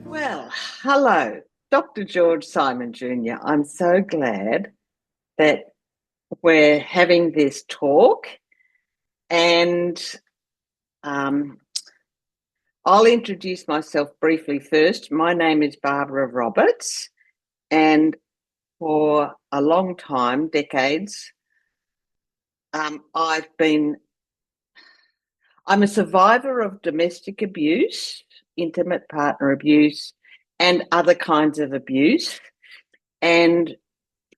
Well, hello, Dr. George Simon Jr. I'm so glad that we're having this talk, and I'll introduce myself briefly first. My name is Barbara Roberts, and for a long time, decades, I'm a survivor of domestic abuse, intimate partner abuse, and other kinds of abuse. And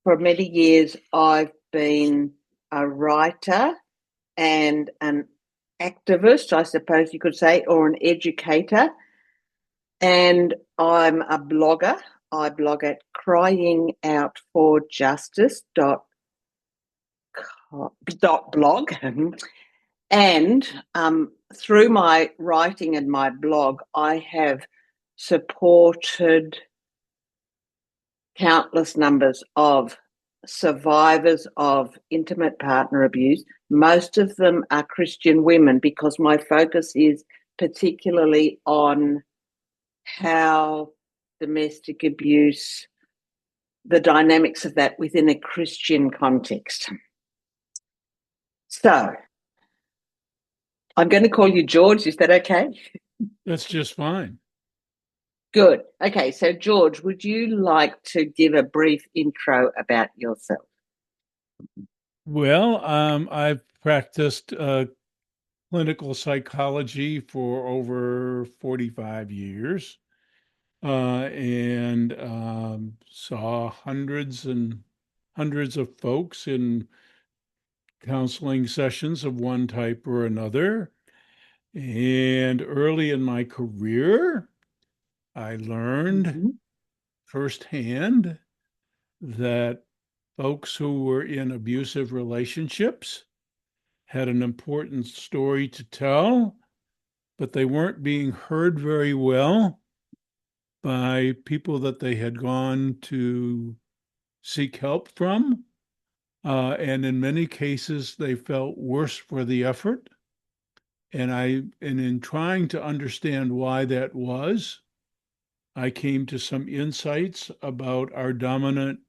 for many years, I've been a writer and an activist, I suppose you could say, or an educator. And I'm a blogger. I blog at cryingoutforjustice.blog. And through my writing and my blog, I have supported countless numbers of survivors of intimate partner abuse. Most of them are Christian women, because my focus is particularly on how domestic abuse, the dynamics of that within a Christian context. So I'm going to call you George. Is that okay? That's just fine. Good. Okay, so George, would you like to give a brief intro about yourself? Well, I've practiced clinical psychology for over 45 years and saw hundreds and hundreds of folks in counseling sessions of one type or another. And early in my career, I learned firsthand that folks who were in abusive relationships had an important story to tell, but they weren't being heard very well by people that they had gone to seek help from. And in many cases, they felt worse for the effort. And in trying to understand why that was, I came to some insights about our dominant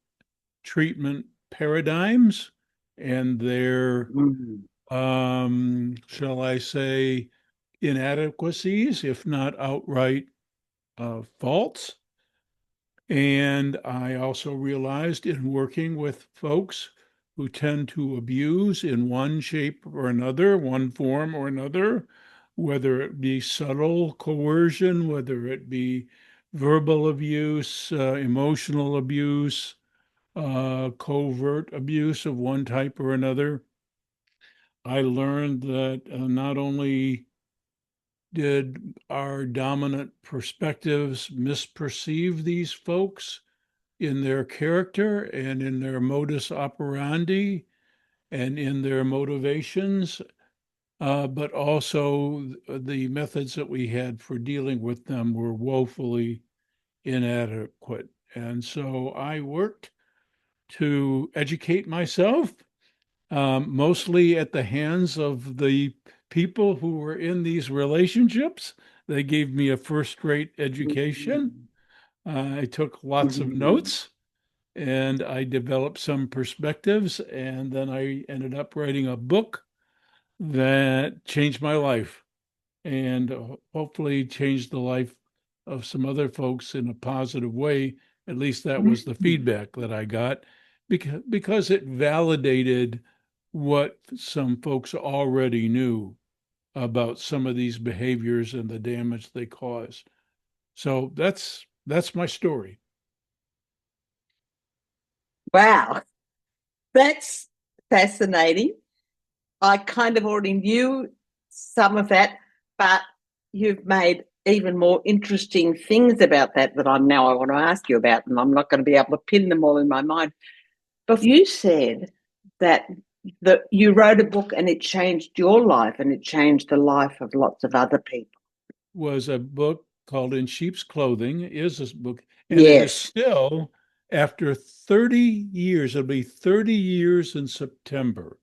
treatment paradigms and their, shall I say, inadequacies, if not outright faults. And I also realized in working with folks who tend to abuse in one shape or another, one form or another, whether it be subtle coercion, whether it be verbal abuse, emotional abuse, covert abuse of one type or another, I learned that not only did our dominant perspectives misperceive these folks in their character and in their modus operandi and in their motivations, but also the methods that we had for dealing with them were woefully inadequate. And so I worked to educate myself, mostly at the hands of the people who were in these relationships. They gave me a first-rate education. I took lots of notes and I developed some perspectives, and then I ended up writing a book that changed my life and hopefully changed the life of some other folks in a positive way. At least that was the feedback that I got, because it validated what some folks already knew about some of these behaviors and the damage they cause. So that's my story. Wow, that's fascinating. I kind of already knew some of that, but you've made even more interesting things about that I want to ask you about, and I'm not going to be able to pin them all in my mind. But you said that you wrote a book and it changed your life and it changed the life of lots of other people. Was a book called In Sheep's Clothing, is this book, and it is Yes. still, after 30 years, it'll be 30 years in September.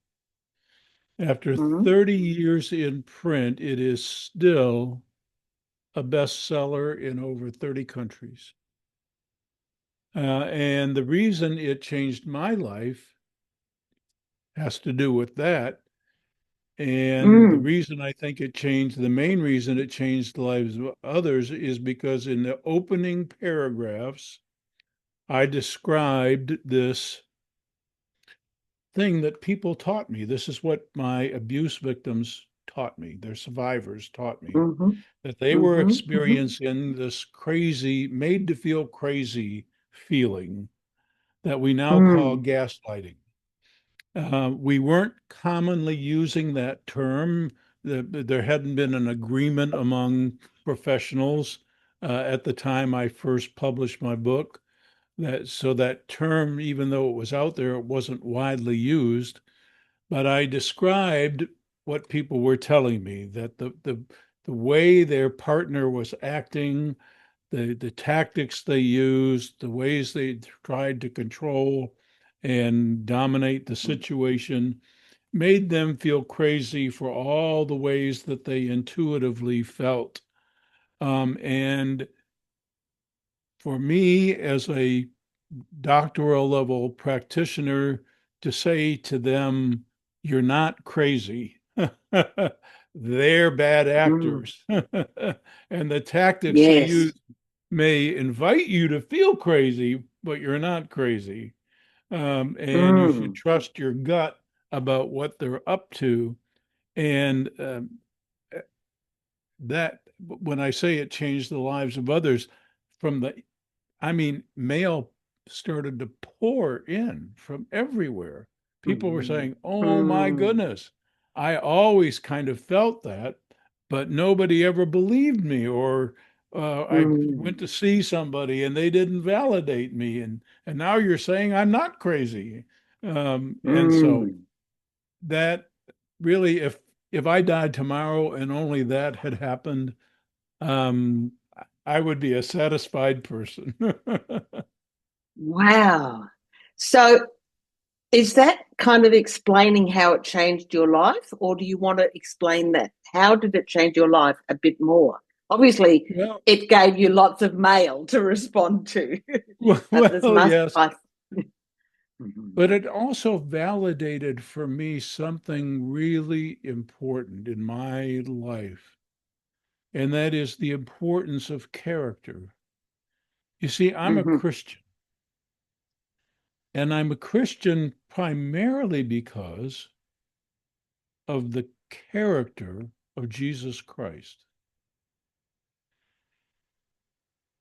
After Mm-hmm. 30 years in print, it is still a bestseller in over 30 countries. And the reason it changed my life has to do with that. And the Mm. reason I think the main reason it changed the lives of others is because in the opening paragraphs, I described this thing that people taught me. This is what my abuse victims taught me, their survivors taught me, Mm-hmm. that they were Mm-hmm. Mm-hmm. experiencing this crazy, made to feel crazy feeling that we now call Mm. gaslighting. We weren't commonly using that term. There hadn't been an agreement among professionals at the time I first published my book. That term, even though it was out there, it wasn't widely used. But I described what people were telling me, that the way their partner was acting, the tactics they used, the ways they tried to control and dominate the situation made them feel crazy for all the ways that they intuitively felt. And for me, as a doctoral level practitioner, to say to them, you're not crazy. They're bad Mm. actors. And the tactics they use Yes. may invite you to feel crazy, but you're not crazy. And you should Mm. trust your gut about what they're up to. And that, when I say it changed the lives of others, from the I mean, mail started to pour in from everywhere. People were Mm. saying, "Oh my Mm. goodness, I always kind of felt that, but nobody ever believed me." Or I Mm. went to see somebody and they didn't validate me, and now you're saying I'm not crazy. And so Mm. that really, if I died tomorrow and only that had happened, um, I would be a satisfied person. Wow. So is that kind of explaining how it changed your life, or do you want to explain that? How did it change your life a bit more? Obviously, Well, it gave you lots of mail to respond to, but this well, must, yes, I. but it also validated for me something really important in my life, and that is the importance of character. You see, I'm a Mm-hmm. Christian, and I'm a Christian primarily because of the character of Jesus Christ.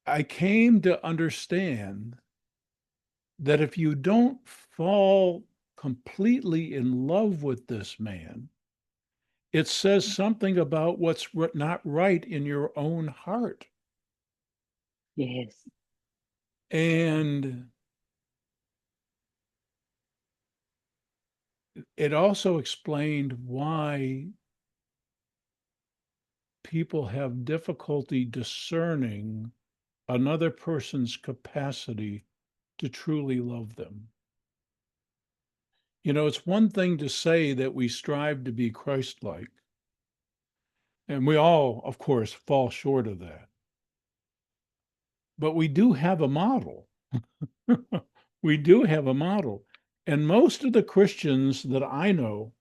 I came to understand that if you don't fall completely in love with this man, it says something about what's not right in your own heart. Yes. And it also explained why people have difficulty discerning another person's capacity to truly love them. You know, it's one thing to say that we strive to be Christ like, and we all, of course, fall short of that. But we do have a model. We do have a model. And most of the Christians that I know,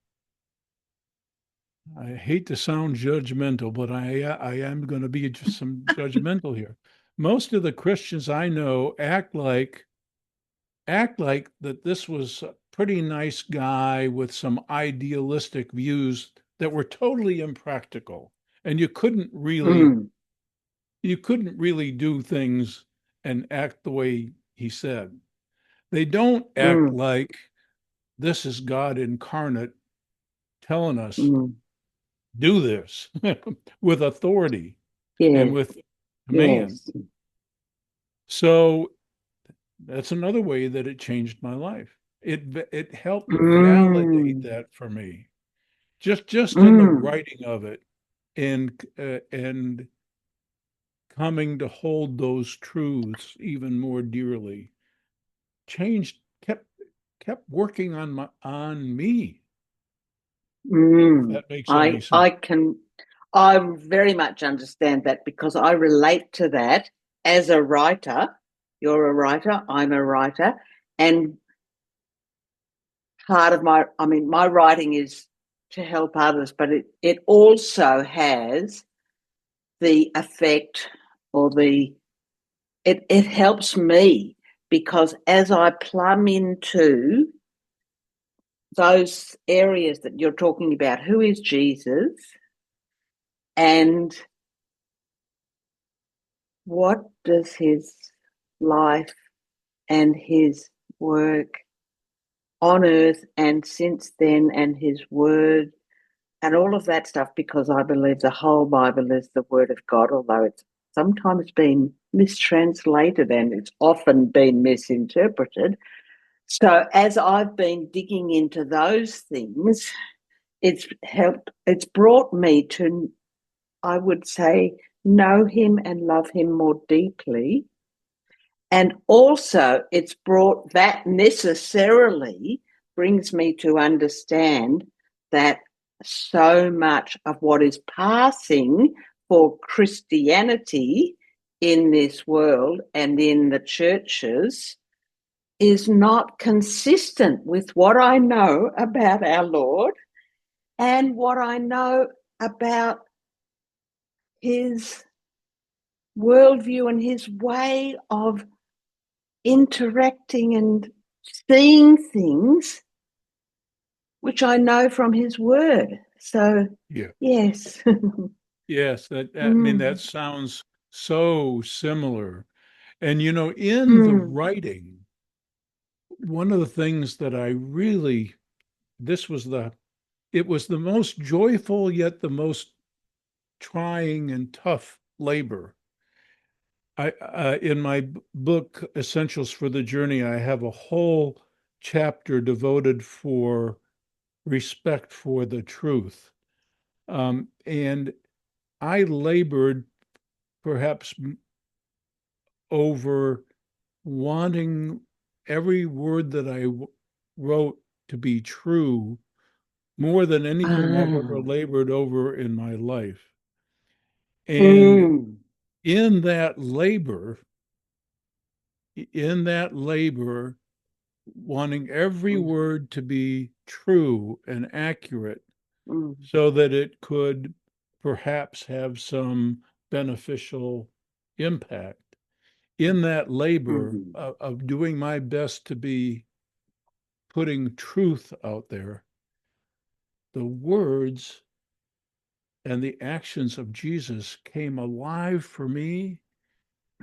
I hate to sound judgmental, but I am going to be just some judgmental here. Most of the Christians I know act like that this was a pretty nice guy with some idealistic views that were totally impractical. And Mm. you couldn't really do things and act the way he said. They don't act Mm. like this is God incarnate telling us, Mm. do this with authority and Yes. with command. Yes. So that's another way that it changed my life. It helped validate Mm. that for me, just in the Mm. writing of it, and coming to hold those truths even more dearly, changed, kept working on me, if Mm. that makes any I sense. I can I very much understand that because I relate to that as a writer. You're a writer, I'm a writer, and part of my writing is to help others, but it also has the effect or it helps me because as I plumb into those areas that you're talking about, who is Jesus and what does his life and his work on earth and since then and his word and all of that stuff, because I believe the whole Bible is the word of God, although it's sometimes been mistranslated and it's often been misinterpreted. So as I've been digging into those things, it's brought me to, I would say, know him and love him more deeply. And also, it's brought that necessarily brings me to understand that so much of what is passing for Christianity in this world and in the churches is not consistent with what I know about our Lord and what I know about his worldview and his way of interacting and seeing things, which I know from his word. So, Yeah. yes. Yes, I mean, that Mm, sounds so similar. And, in the mm, writing, one of the things that I really, this was it was the most joyful, yet the most trying and tough labor. In my book, Essentials for the Journey, I have a whole chapter devoted for respect for the truth. And I labored perhaps over wanting every word that I wrote to be true more than anything I've ever ah, labored over in my life. And mm, in that labor, in that labor, wanting every mm, word to be true and accurate mm, so that it could perhaps have some beneficial impact. In that labor mm, of doing my best to be putting truth out there, the words and the actions of Jesus came alive for me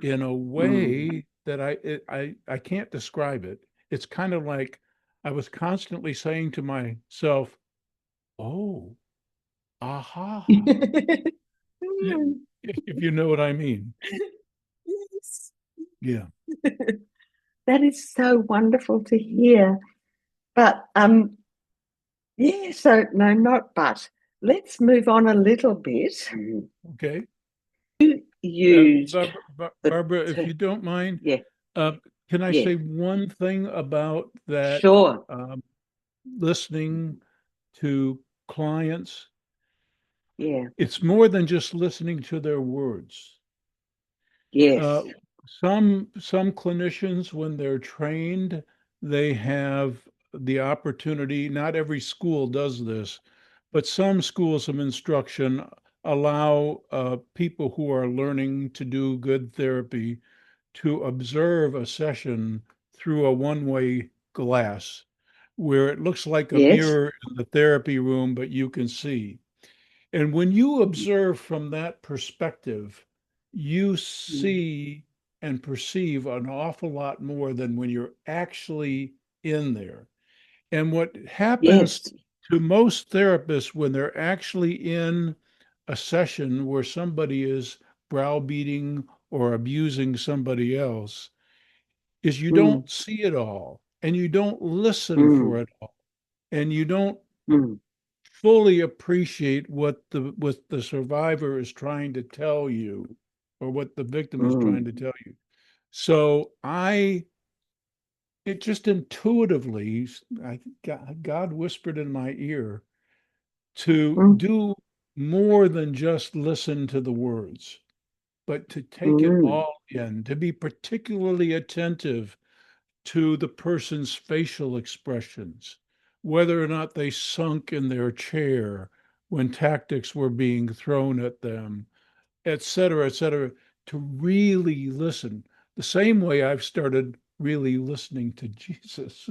in a mm. way that I can't describe it. It's kind of like I was constantly saying to myself, "Oh, aha." Yeah, Mm, if you know what I mean. yes. Yeah. That is so wonderful to hear. But yeah, so no, not but. Let's move on a little bit. Okay. Used the Barbara, if you don't mind, yeah, uh, can I yeah, say one thing about that sure. um, listening to clients? Yeah, It's more than just listening to their words. yes, Uh, some clinicians, when they're trained, they have the opportunity. Not every school does this, but some schools of instruction allow people who are learning to do good therapy to observe a session through a one-way glass, where it looks like a yes. mirror in the therapy room, but you can see. And when you observe from that perspective, you Mm, see and perceive an awful lot more than when you're actually in there. And what happens yes. to most therapists when they're actually in a session where somebody is browbeating or abusing somebody else is you Mm, don't see it all and you don't listen for mm, it all and you don't mm, fully appreciate what the survivor is trying to tell you. or what the victim is trying to tell you. So it just intuitively, God whispered in my ear to do more than just listen to the words, but to take it all in, to be particularly attentive to the person's facial expressions, whether or not they sunk in their chair when tactics were being thrown at them, et cetera, to really listen. The same way I've started really listening to Jesus.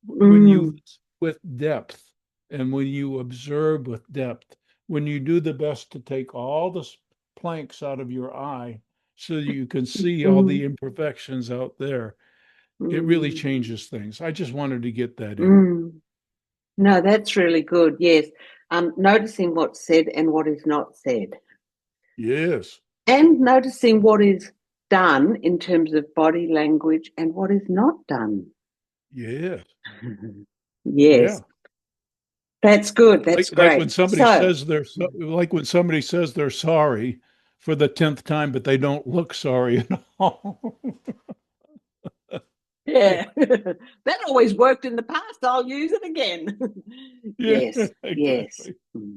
When you listen with depth and when you observe with depth, when you do the best to take all the planks out of your eye so that you can see all the imperfections out there, it really changes things. I just wanted to get that in. No, that's really good. Yes. Noticing what's said and what is not said. Yes. And noticing what is done in terms of body language and what is not done. Yes. Yes. Yeah. That's good. That's Like great. when somebody says like when somebody says they're sorry for the 10th time, but they don't look sorry at all. Yeah. Yeah, that always worked in the past. I'll use it again. Yeah, Yes, yes. exactly.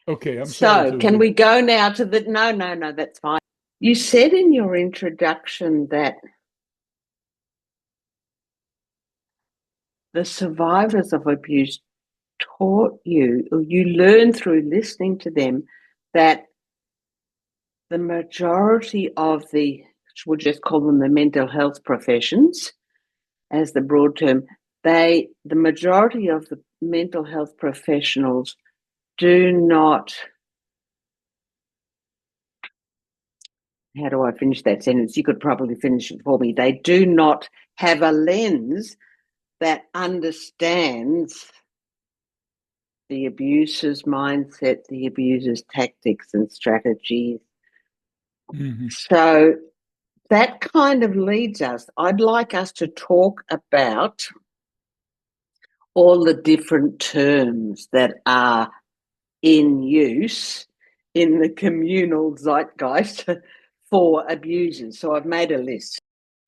Okay, I'm sorry So, can to. we go now to the? No, that's fine. You said in your introduction that the survivors of abuse taught you, or you learned through listening to them, that the majority of we'll just call them the mental health professions, as the broad term, the majority of the mental health professionals do not, how do I finish that sentence? You could probably finish it for me. They do not have a lens that understands the abuser's mindset, the abuser's tactics and strategies. So that kind of leads us. I'd like us to talk about all the different terms that are in use in the communal zeitgeist for abusers. So I've made a list.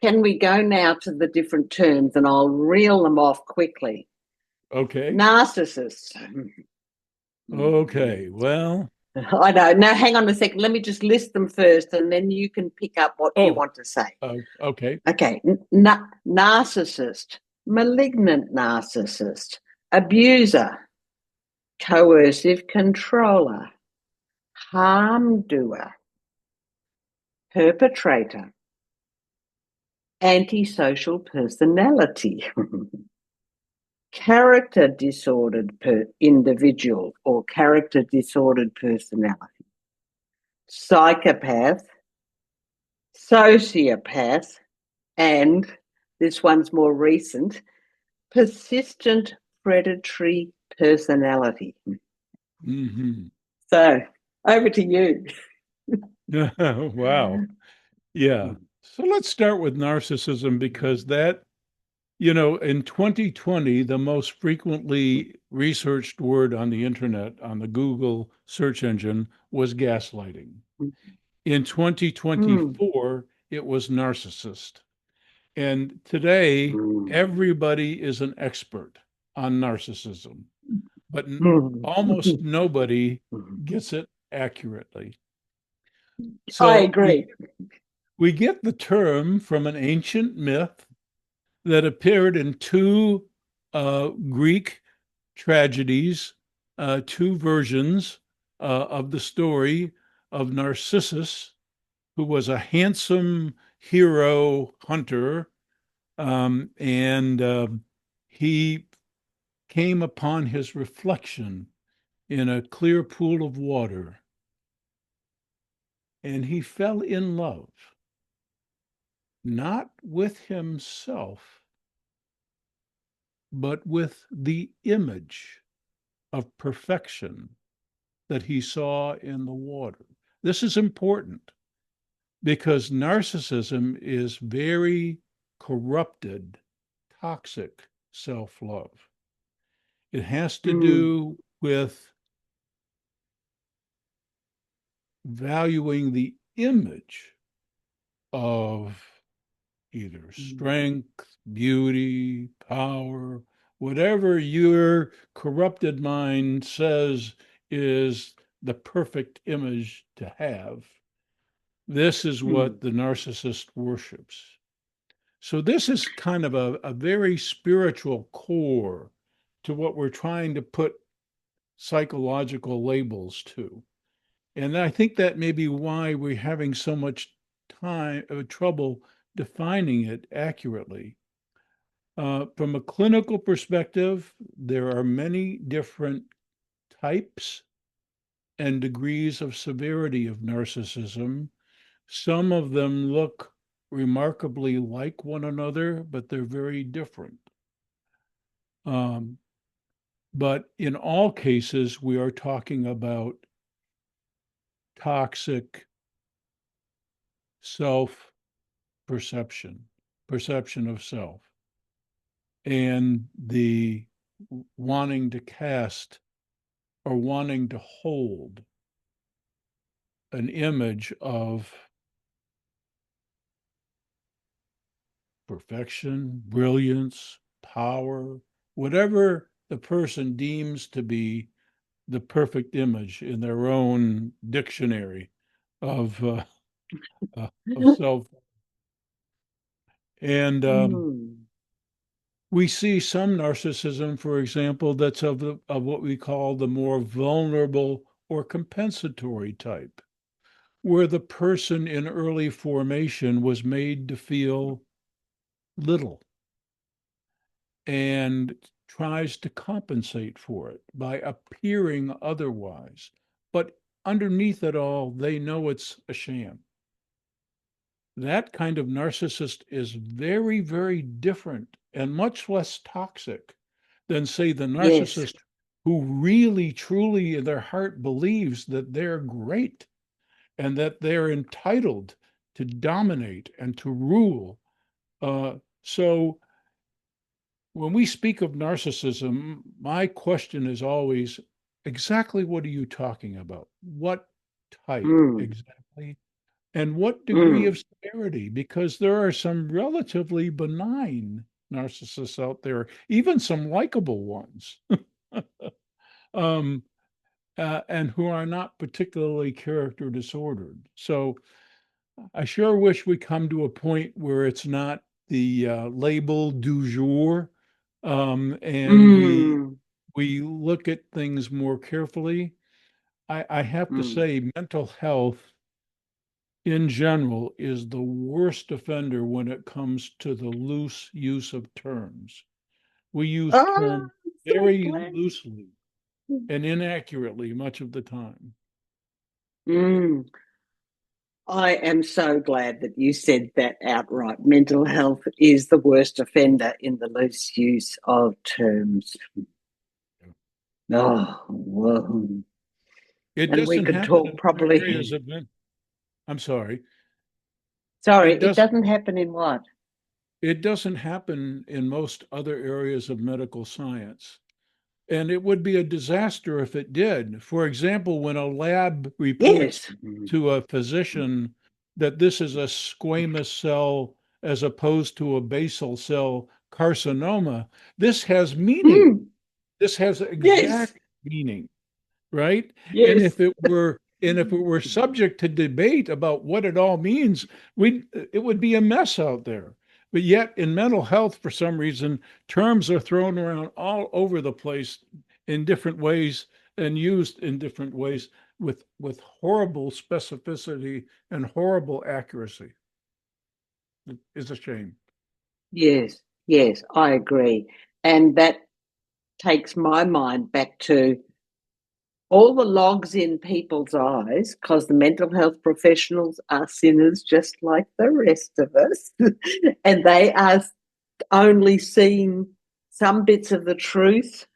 Can we go now to the different terms and I'll reel them off quickly? Okay. Narcissists. Okay. Well. I know. Now, hang on a second. Let me just list them first and then you can pick up what you want to say. Okay. Okay. Narcissist, malignant narcissist, abuser, coercive controller, harm doer, perpetrator, antisocial personality, character disordered individual or character disordered personality, psychopath, sociopath, and this one's more recent, persistent predatory personality. So over to you. Wow. Yeah. So let's start with narcissism because that, in 2020, the most frequently researched word on the internet, on the Google search engine, was gaslighting. In 2024, it was narcissist. And today, everybody is an expert on narcissism, but almost nobody gets it accurately. I So agree. we get the term from an ancient myth that appeared in two Greek tragedies, two versions of the story of Narcissus, who was a handsome hero hunter, and he came upon his reflection in a clear pool of water, and he fell in love, not with himself, but with the image of perfection that he saw in the water. This is important because narcissism is very corrupted, toxic self love. It has to do with valuing the image of either Mm. strength, beauty, power, whatever your corrupted mind says is the perfect image to have. This is Mm. what the narcissist worships. So, this is kind of a very spiritual core to what we're trying to put psychological labels to. And I think that may be why we're having so much trouble defining it accurately. From a clinical perspective, there are many different types and degrees of severity of narcissism. Some of them look remarkably like one another, but they're very different. Um, but in all cases, we are talking about toxic self perception, perception of self, and the wanting to cast or wanting to hold an image of perfection, brilliance, power, whatever the person deems to be the perfect image in their own dictionary of of self. And Mm. we see some narcissism, for example, that's of what we call the more vulnerable or compensatory type, where the person in early formation was made to feel little and tries to compensate for it by appearing otherwise. But underneath it all, they know it's a sham. That kind of narcissist is very, very different and much less toxic than, say, the Yes. narcissist who really, truly in their heart believes that they're great and that they're entitled to dominate and to rule. So when we speak of narcissism, my question is always exactly what are you talking about? What type Mm. exactly? And what degree Mm. of severity? Because there are some relatively benign narcissists out there, even some likable ones, um, and who are not particularly character disordered. So I sure wish we come to a point where it's not the label du jour, and Mm. we look at things more carefully. I have to Mm. say, mental health in general is the worst offender when it comes to the loose use of terms. We use Oh, terms I'm so very glad. loosely and inaccurately much of the time. Mm. I am so glad that you said that outright. Mental health is the worst offender in the loose use of terms. Oh, whoa. It And we doesn't could happen talk in other areas probably. of I'm sorry. Sorry, It it doesn't doesn't happen in what? it doesn't happen in most other areas of medical science. And it would be a disaster if it did. For example, when a lab reports Yes. to a physician that this is a squamous cell as opposed to a basal cell carcinoma, this has meaning. Mm. This has Yes. exact meaning, right? And Yes. if it were subject to debate about what it all means, we it would be a mess out there. But yet in mental health, for some reason, terms are thrown around all over the place in different ways and used in different ways with horrible specificity and horrible accuracy. It is a shame. Yes. Yes, I agree. And that takes my mind back to all the logs in people's eyes, because the mental health professionals are sinners just like the rest of us. And they are only seeing some bits of the truth.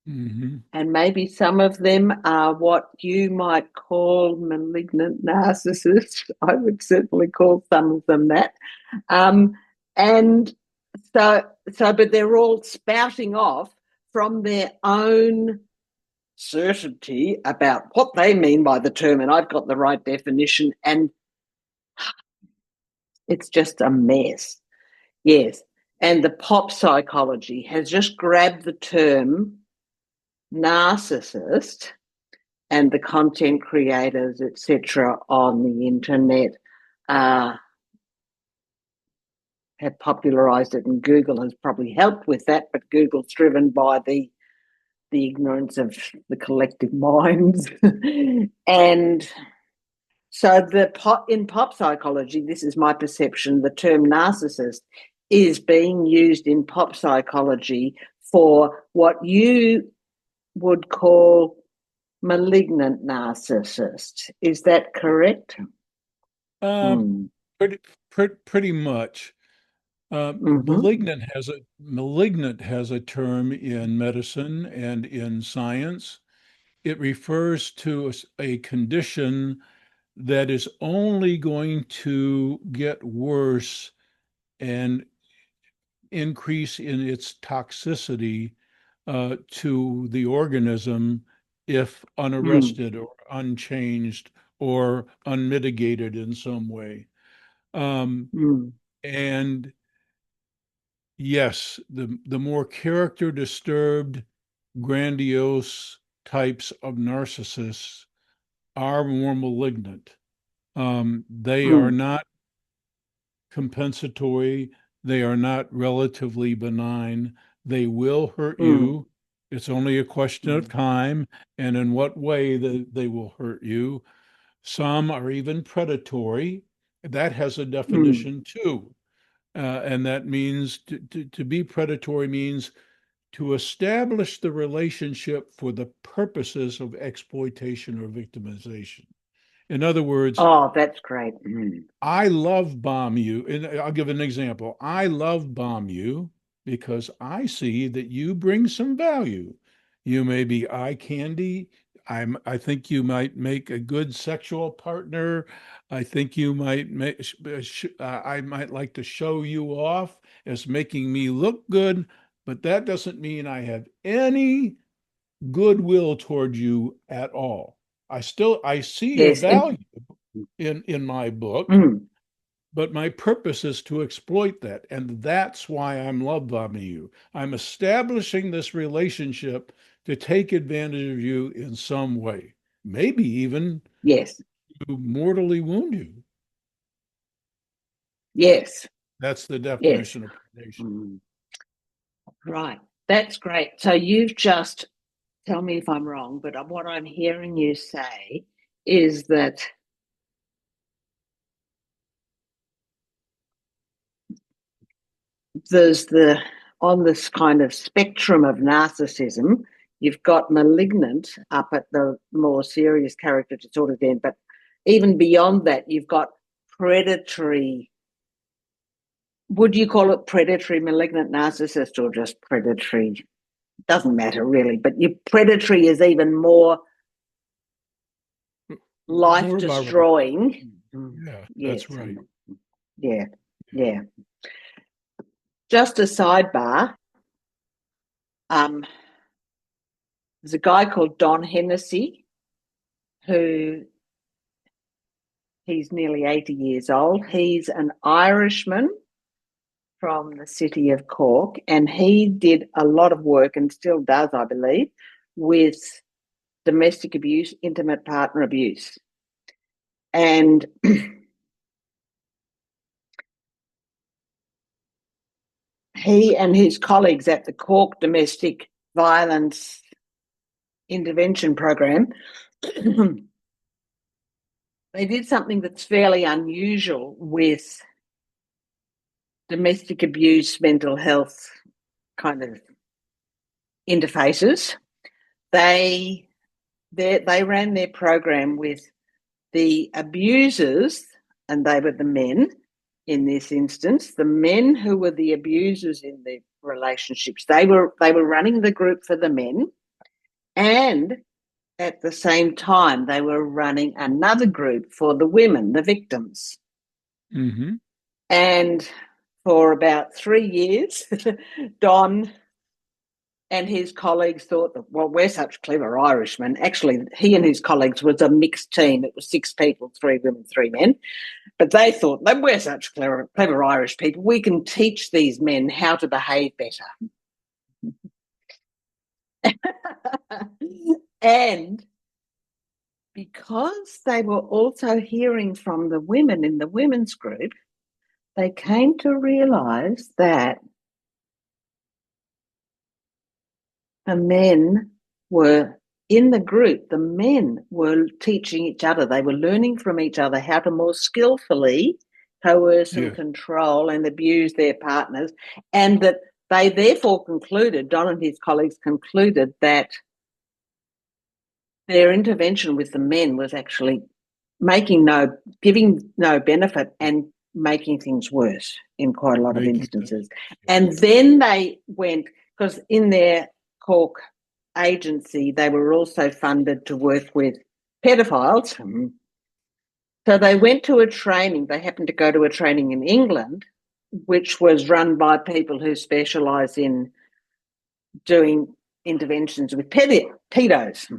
Hmm. And maybe some of them are what you might call malignant narcissists. I would certainly call some of them that. Um, and but they're all spouting off from their own certainty about what they mean by the term, and I've got the right definition, and it's just a mess. Yes. And the pop psychology has just grabbed the term narcissist, and the content creators, etc., on the internet have popularized it, and Google has probably helped with that, but Google's driven by the ignorance of the collective minds. And so in pop psychology, this is my perception, the term narcissist is being used in pop psychology for what you would call malignant narcissist. Is that correct? Um, pretty much. Malignant has a term in medicine and in science. It refers to a condition that is only going to get worse and increase in its toxicity to the organism if unarrested or unchanged or unmitigated in some way. And yes, the more character disturbed, grandiose types of narcissists are more malignant. They are not compensatory. They are not relatively benign. They will hurt you. It's only a question of time and in what way they will hurt you. Some are even predatory. That has a definition too. And that means to be predatory means to establish the relationship for the purposes of exploitation or victimization. In other words, oh, that's great. I love bomb you. And I'll give an example. I love bomb you because I see that you bring some value. You may be eye candy. I think you might make a good sexual partner. I think you might make, I might like to show you off as making me look good, but that doesn't mean I have any goodwill toward you at all. I see your Yes. value in my book, but my purpose is to exploit that. And that's why I'm love bombing you. I'm establishing this relationship to take advantage of you in some way, maybe even yes. to mortally wound you. Yes. That's the Yes. definition of predation. Right. That's great. So you've just, tell me if I'm wrong, but what I'm hearing you say is that there's on this kind of spectrum of narcissism, you've got malignant up at the more serious character disorder end, but even beyond that, you've got predatory. Would you call it predatory malignant narcissist or just predatory? Doesn't matter really, but your predatory is even more life destroying. Yeah, Yes. that's right. Yeah. Just a sidebar. There's a guy called Don Hennessy who he's nearly 80 years old. He's an Irishman from the city of Cork, and he did a lot of work and still does, I believe, with domestic abuse, intimate partner abuse. And he and his colleagues at the Cork Domestic Violence Intervention Program, they did something that's fairly unusual with domestic abuse, mental health kind of interfaces. They ran their program with the abusers, and they were the men in this instance. The men who were the abusers in the relationships, they were running the group for the men, and at the same time they were running another group for the women, the victims. And for about 3 years, Don And his colleagues thought that, well, we're such clever Irishmen. Actually, he and his colleagues was a mixed team. It was 6 people, 3 women, 3 men. But they thought that we're such clever Irish people. We can teach these men how to behave better. And because they were also hearing from the women in the women's group, they came to realise that the men were in the group, the men were teaching each other. They were learning from each other how to more skillfully coerce and control and abuse their partners, and that they therefore concluded, Don and his colleagues concluded, that their intervention with the men was actually giving no benefit and making things worse in quite a lot of instances. And then they went, because in their Cork agency, they were also funded to work with pedophiles. So they went to a training. They happened to go to a training in England, which was run by people who specialise in doing interventions with pedos.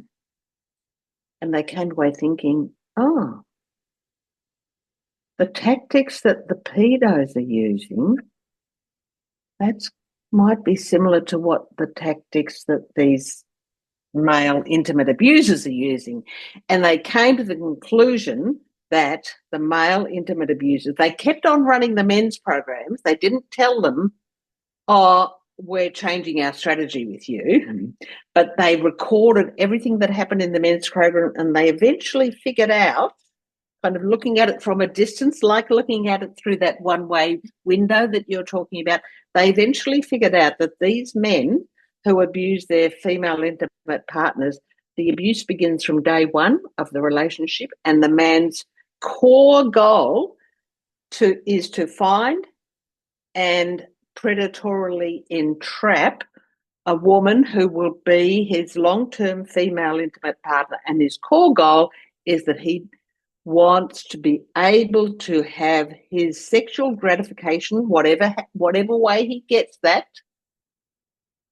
And they came away thinking, oh, the tactics that the pedos are using, that might be similar to what the tactics that these male intimate abusers are using. And they came to the conclusion that the male intimate abusers, they kept on running the men's programs. They didn't tell them, oh, we're changing our strategy with you. But they recorded everything that happened in the men's program, and they eventually figured out, kind of looking at it from a distance, like looking at it through that one-way window that you're talking about, they eventually figured out that these men who abuse their female intimate partners, the abuse begins from day one of the relationship, and the man's core goal is to find and predatorily entrap a woman who will be his long-term female intimate partner, and his core goal is that he wants to be able to have his sexual gratification, whatever way he gets that.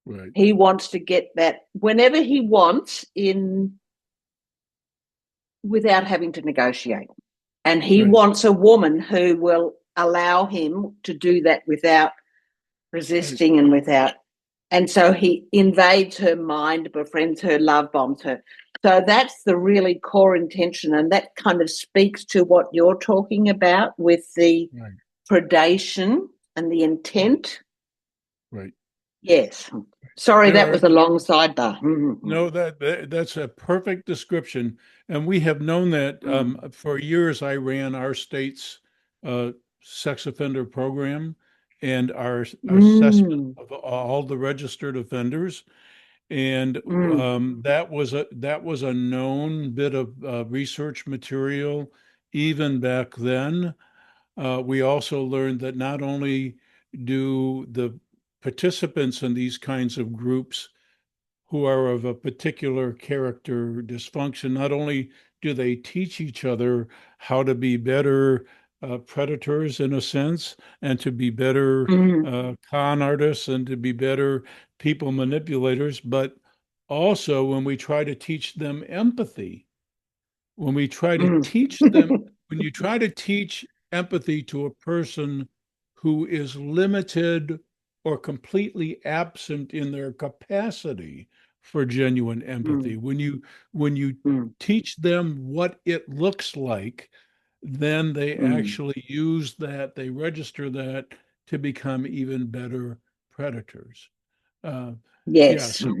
Right. He wants to get that whenever he wants, without having to negotiate. And he wants a woman who will allow him to do that without resisting and without. And so he invades her mind, befriends her, love bombs her. So that's the really core intention, and that kind of speaks to what you're talking about with the predation and the intent. Right. Yes. Sorry, that was a long sidebar. No, that's a perfect description. And we have known that for years. I ran our state's sex offender program and our assessment of all the registered offenders. And that was a known bit of research material even back then. We also learned that not only do the participants in these kinds of groups who are of a particular character dysfunction, not only do they teach each other how to be better predators in a sense, and to be better con artists, and to be better people manipulators, but also when we try to teach them empathy, when we try to teach them, when you try to teach empathy to a person who is limited or completely absent in their capacity for genuine empathy, when you teach them what it looks like, then they actually use that, they register that to become even better predators. Yes. So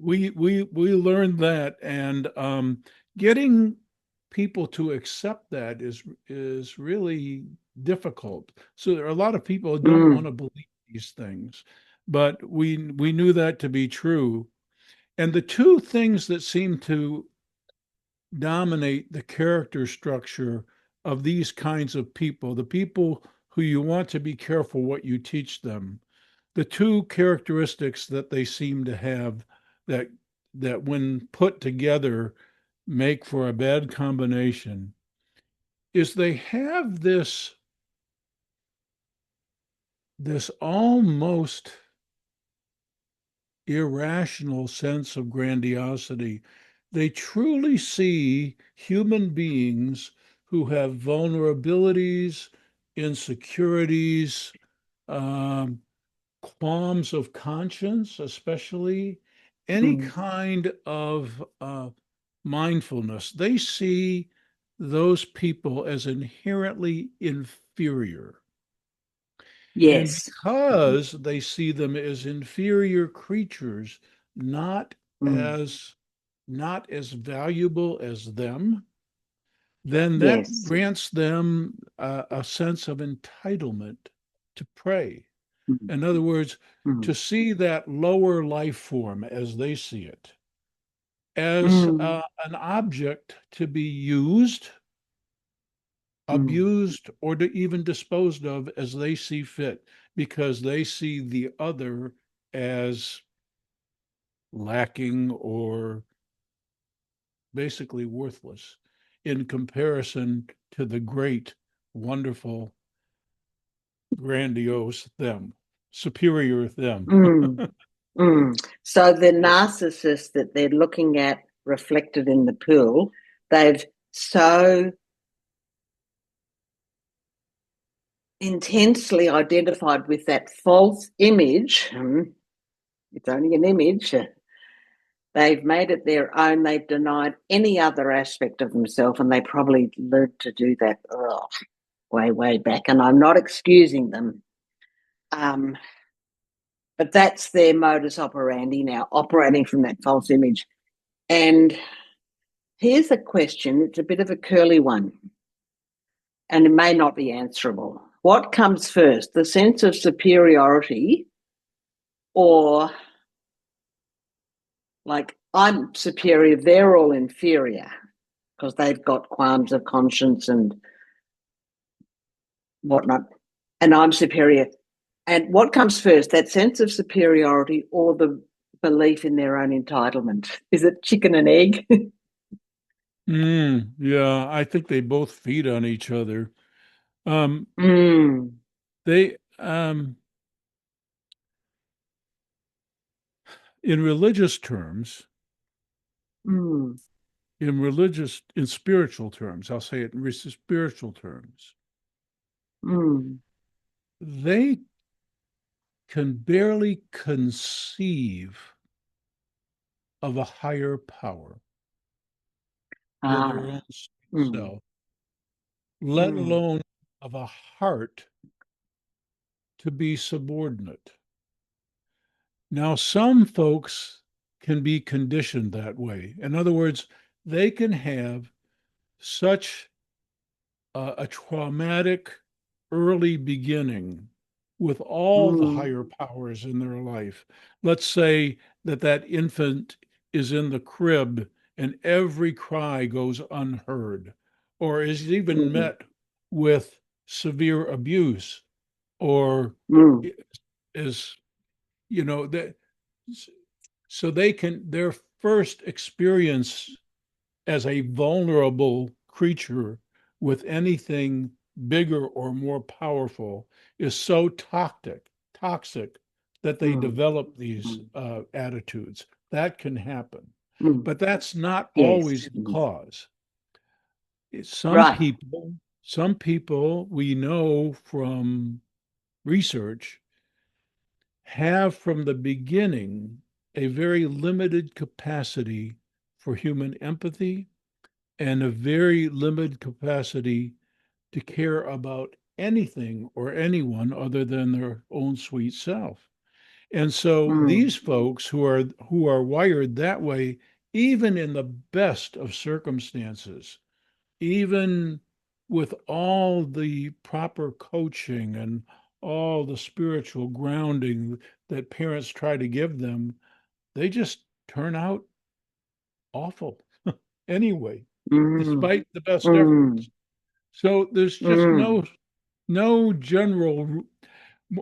we learned that, and getting people to accept that is really difficult. So there are a lot of people who don't want to believe these things, but we knew that to be true. And the two things that seem to dominate the character structure of these kinds of people, the people who you want to be careful what you teach them, the two characteristics that they seem to have that when put together make for a bad combination is they have this almost irrational sense of grandiosity. They truly see human beings who have vulnerabilities, insecurities, um, qualms of conscience, especially any Mm. kind of mindfulness. They see those people as inherently inferior. And Yes. because they see them as inferior creatures, not Mm. as not as valuable as them, then that Yes. grants them a sense of entitlement to prey. Mm. In other words, to Mm. see that lower life form as they see it, as Mm. an object to be used, Mm. abused, or to even disposed of as they see fit, because they see the other as lacking or basically worthless in comparison to the great, wonderful, grandiose them, superior them. Mm. Mm. So the Yeah. narcissist that they're looking at reflected in the pool, they've so intensely identified with that false image. It's only an image. They've made it their own. They've denied any other aspect of themselves, and they probably learned to do that way, way back. And I'm not excusing them. Um, but that's their modus operandi now, operating from that false image. And here's a question, it's a bit of a curly one, and it may not be answerable. What comes first, the sense of superiority, or like I'm superior, they're all inferior because they've got qualms of conscience and whatnot, and I'm superior? And what comes first, that sense of superiority or the belief in their own entitlement? Is it chicken and egg? Yeah, I think they both feed on each other. Um, Mm. they in religious terms, Mm. in spiritual terms, I'll say it in spiritual terms, Mm. they can barely conceive of a higher power than their Ah. own Mm. self, let Mm. alone of a heart to be subordinate. Now, some folks can be conditioned that way. In other words, they can have such a traumatic early beginning with all the Mm. higher powers in their life. Let's say that that infant is in the crib and every cry goes unheard, or is even Mm. met with severe abuse, or Mm. is, that so they can, their first experience as a vulnerable creature with anything bigger or more powerful is so toxic that they Mm. develop these Mm. attitudes. That can happen, Mm. but that's not Yes. always the Mm. cause. Some Right. people, some people we know from research have from the beginning a very limited capacity for human empathy and a very limited capacity to care about anything or anyone other than their own sweet self. And so Mm. these folks who are wired that way, even in the best of circumstances, even with all the proper coaching and all the spiritual grounding that parents try to give them, they just turn out awful anyway, Mm. despite the best Mm. efforts. So there's just Mm. no general.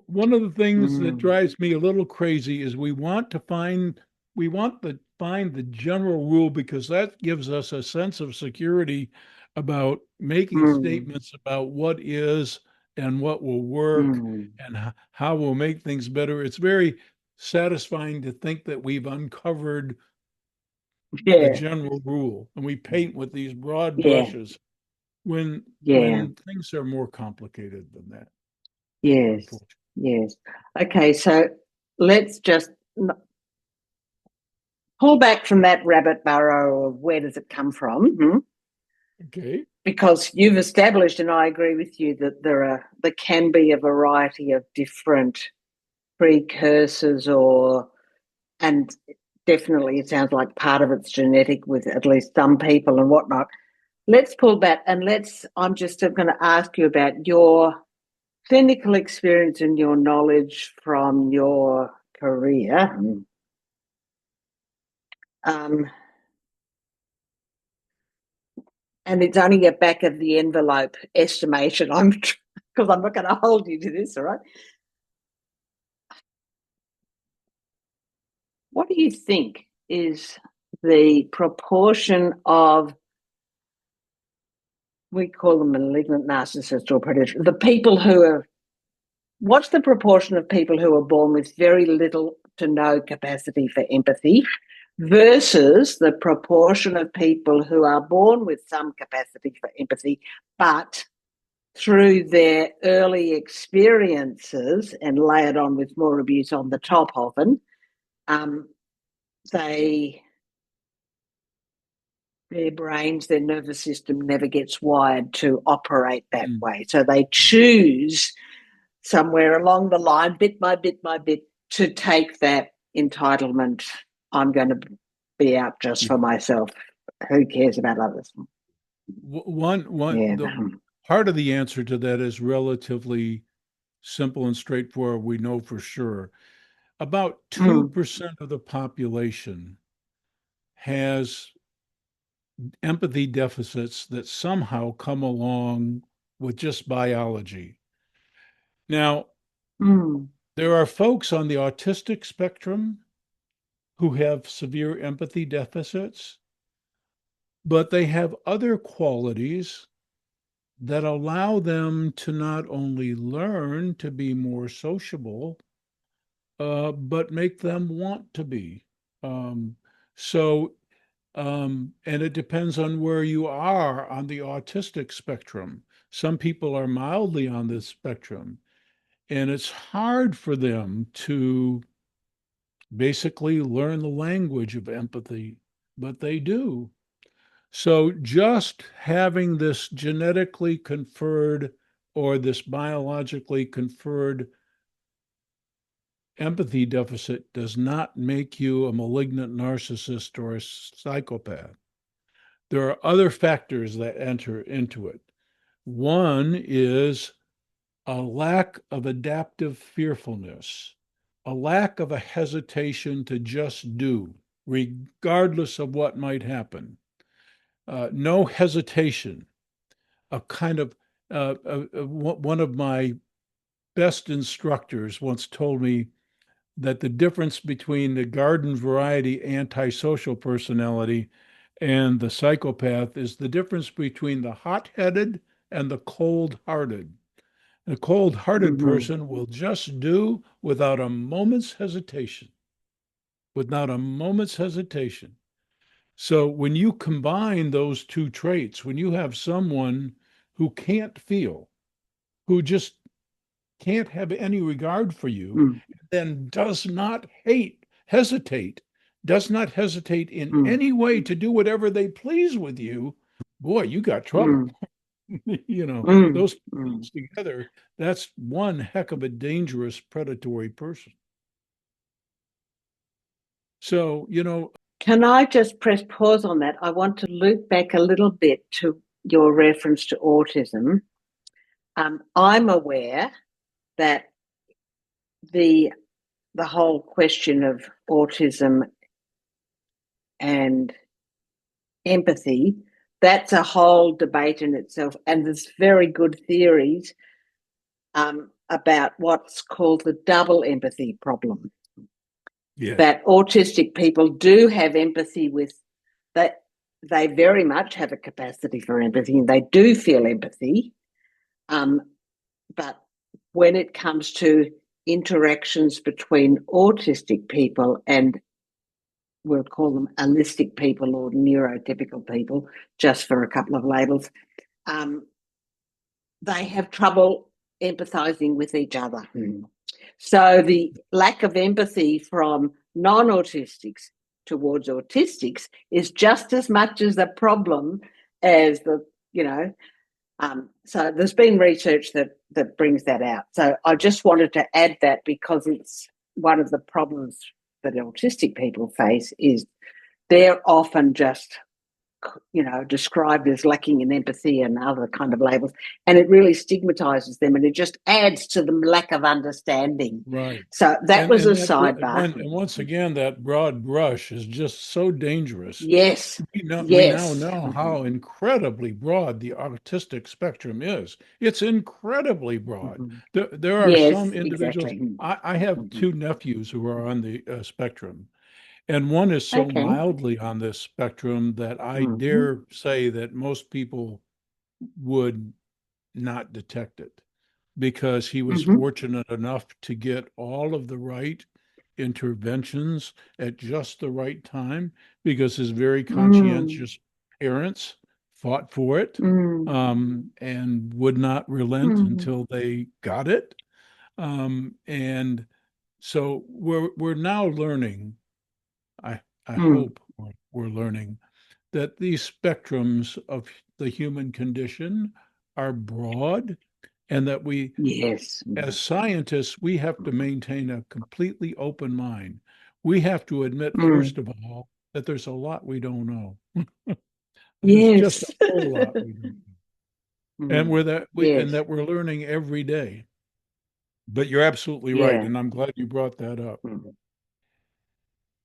One of the things that Mm. drives me a little crazy is we want to find the general rule because that gives us a sense of security about making Mm. statements about what is and what will work Mm. and how we'll make things better. It's very satisfying to think that we've uncovered the Yeah. general rule and we paint with these broad Yeah. brushes when Yeah. things are more complicated than that, Yes. unfortunately. Yes. Okay. So let's just pull back from that rabbit burrow of where does it come from? Okay. Because you've established, and I agree with you, that there can be a variety of different precursors, and definitely it sounds like part of it's genetic with at least some people and whatnot. Let's pull back and I'm just going to ask you about your clinical experience and your knowledge from your career. And it's only a back of the envelope estimation. Because I'm not going to hold you to this, all right? What do you think is the proportion of, we call them malignant narcissists or predators, the people who are, what's the proportion of people who are born with very little to no capacity for empathy versus the proportion of people who are born with some capacity for empathy, but through their early experiences and layered on with more abuse on the top often, their brains, their nervous system never gets wired to operate that way. So they choose somewhere along the line, bit by bit by bit, to take that entitlement. I'm going to be out just for myself. Who cares about others? The part of the answer to that is relatively simple and straightforward. We know for sure. About 2% of the population has empathy deficits that somehow come along with just biology. Now, there are folks on the autistic spectrum who have severe empathy deficits, but they have other qualities that allow them to not only learn to be more sociable, but make them want to be. Um, so and it depends on where you are on the autistic spectrum. Some people are mildly on this spectrum, and it's hard for them to basically learn the language of empathy, but they do. So just having this genetically conferred or this biologically conferred empathy deficit does not make you a malignant narcissist or a psychopath. There are other factors that enter into it. One is a lack of adaptive fearfulness, a lack of a hesitation to just do, regardless of what might happen. No hesitation. A kind of one of my best instructors once told me that the difference between the garden variety antisocial personality and the psychopath is the difference between the hot-headed and the cold-hearted. A cold-hearted person will just do without a moment's hesitation. Without a moment's hesitation. So when you combine those two traits, when you have someone who can't feel, who just can't have any regard for you, then does not hesitate in any way to do whatever they please with you, boy, you got trouble. Those things together, that's one heck of a dangerous predatory person. So, can I just press pause on that? I want to loop back a little bit to your reference to autism. I'm aware that the whole question of autism and empathy, that's a whole debate in itself. And there's very good theories about what's called the double empathy problem. yes. That autistic people do have empathy with that. They very much have a capacity for empathy and they do feel empathy. But when it comes to interactions between autistic people and we'll call them holistic people or neurotypical people, just for a couple of labels, they have trouble empathizing with each other. So the lack of empathy from non-autistics towards autistics is just as much as a problem as so there's been research that brings that out. So I just wanted to add that because it's one of the problems that autistic people face is they're often just described as lacking in empathy and other kind of labels, and it really stigmatizes them, and it just adds to the lack of understanding. Right. So that was a sidebar. And once again, that broad brush is just so dangerous. Yes. We now Yes. know how incredibly broad the autistic spectrum is. It's incredibly broad. There are Yes, some individuals. exactly. I have two nephews who are on the spectrum. And one is so Okay. mildly on this spectrum that I dare say that most people would not detect it because he was fortunate enough to get all of the right interventions at just the right time because his very conscientious parents fought for it and would not relent until they got it. And so we're now learning I hope we're learning that these spectrums of the human condition are broad and that we, Yes. as scientists, we have to maintain a completely open mind. We have to admit, first of all, that there's a lot we don't know. There's just a Yes. whole lot we don't know. And that we're learning every day. But you're absolutely right, Yeah. and I'm glad you brought that up.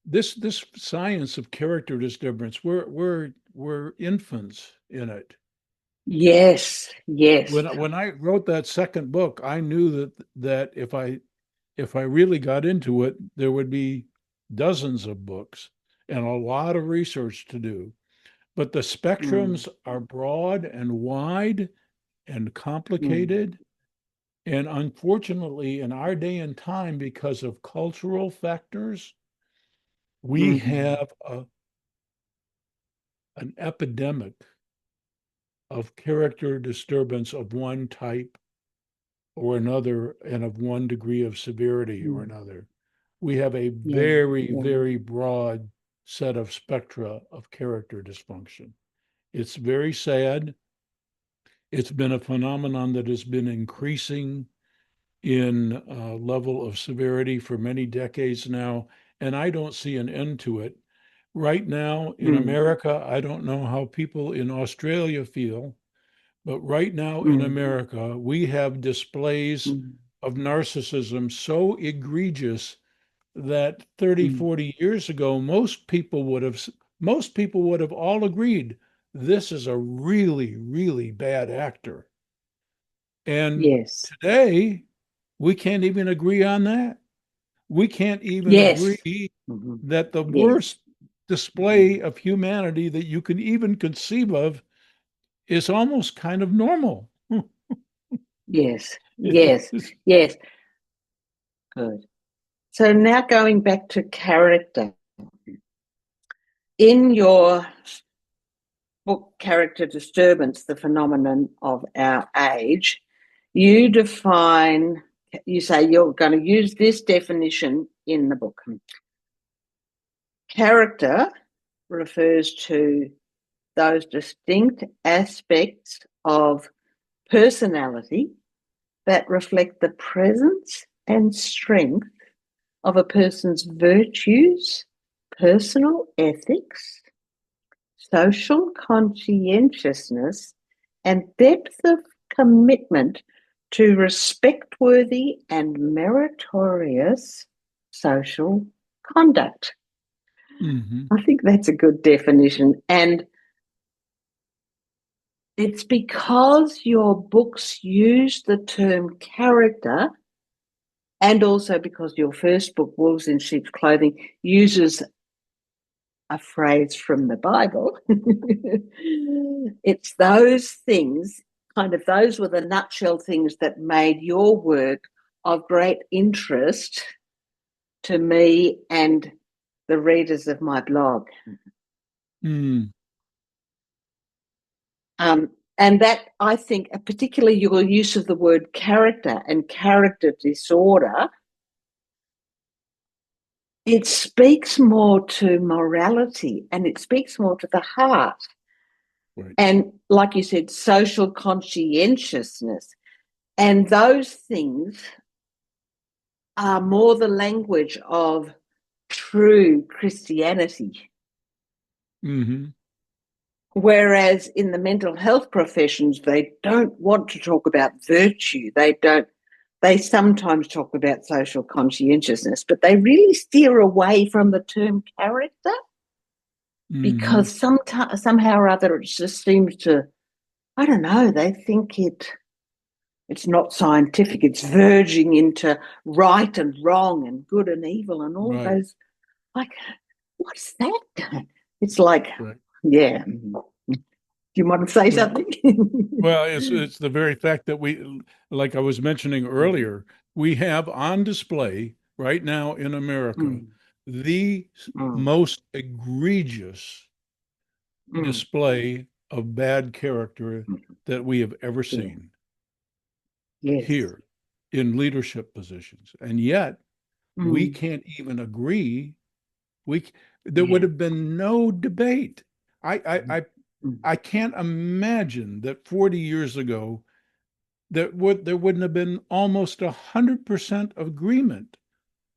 This science of character disturbance, we're infants in it. Yes. Yes. When I wrote that second book, I knew that if I really got into it, there would be dozens of books and a lot of research to do. But the spectrums are broad and wide and complicated. And unfortunately, in our day and time, because of cultural factors, we have an epidemic of character disturbance of one type or another and of one degree of severity or another. We have a very, very broad set of spectra of character dysfunction. It's very sad. It's been a phenomenon that has been increasing in level of severity for many decades now, and I don't see an end to it. Right now in America, I don't know how people in Australia feel, but right now in America, we have displays of narcissism so egregious that 30, 40 years ago, most people would have all agreed this is a really, really bad actor. And today, we can't even agree on that. We can't even agree that the worst display of humanity that you can even conceive of is almost kind of normal. Yes. Yes. Yes. Good. So now going back to character. In your book, Character Disturbance, the Phenomenon of Our Age, you say you're going to use this definition in the book. Character refers to those distinct aspects of personality that reflect the presence and strength of a person's virtues, personal ethics, social conscientiousness, and depth of commitment to respect-worthy and meritorious social conduct. I think that's a good definition. And it's because your books use the term character, and also because your first book, Wolves in Sheep's Clothing, uses a phrase from the Bible. It's those things, those were the nutshell things that made your work of great interest to me and the readers of my blog. Mm. And that, I think, particularly your use of the word character and character disorder, it speaks more to morality and it speaks more to the heart. Right. And like you said, social conscientiousness. And those things are more the language of true Christianity. Mm-hmm. Whereas in the mental health professions, they don't want to talk about virtue. They sometimes talk about social conscientiousness, but they really steer away from the term character Mm-hmm. because somehow or other it just seems to, I don't know, they think it's not scientific. It's verging into right and wrong and good and evil and all Right. those, like, what's that? It's like, Right. yeah. Do you want to say Well, something? well, it's the very fact that we, like I was mentioning earlier, we have on display right now in America Mm, the mm, most egregious mm, display of bad character mm. that we have ever Yeah. seen Yes. here in leadership positions. And yet we Mm, can't even agree. We there would yeah. have been no debate. I I Mm, I, mm, I can't imagine that 40 years ago there wouldn't have been almost 100% agreement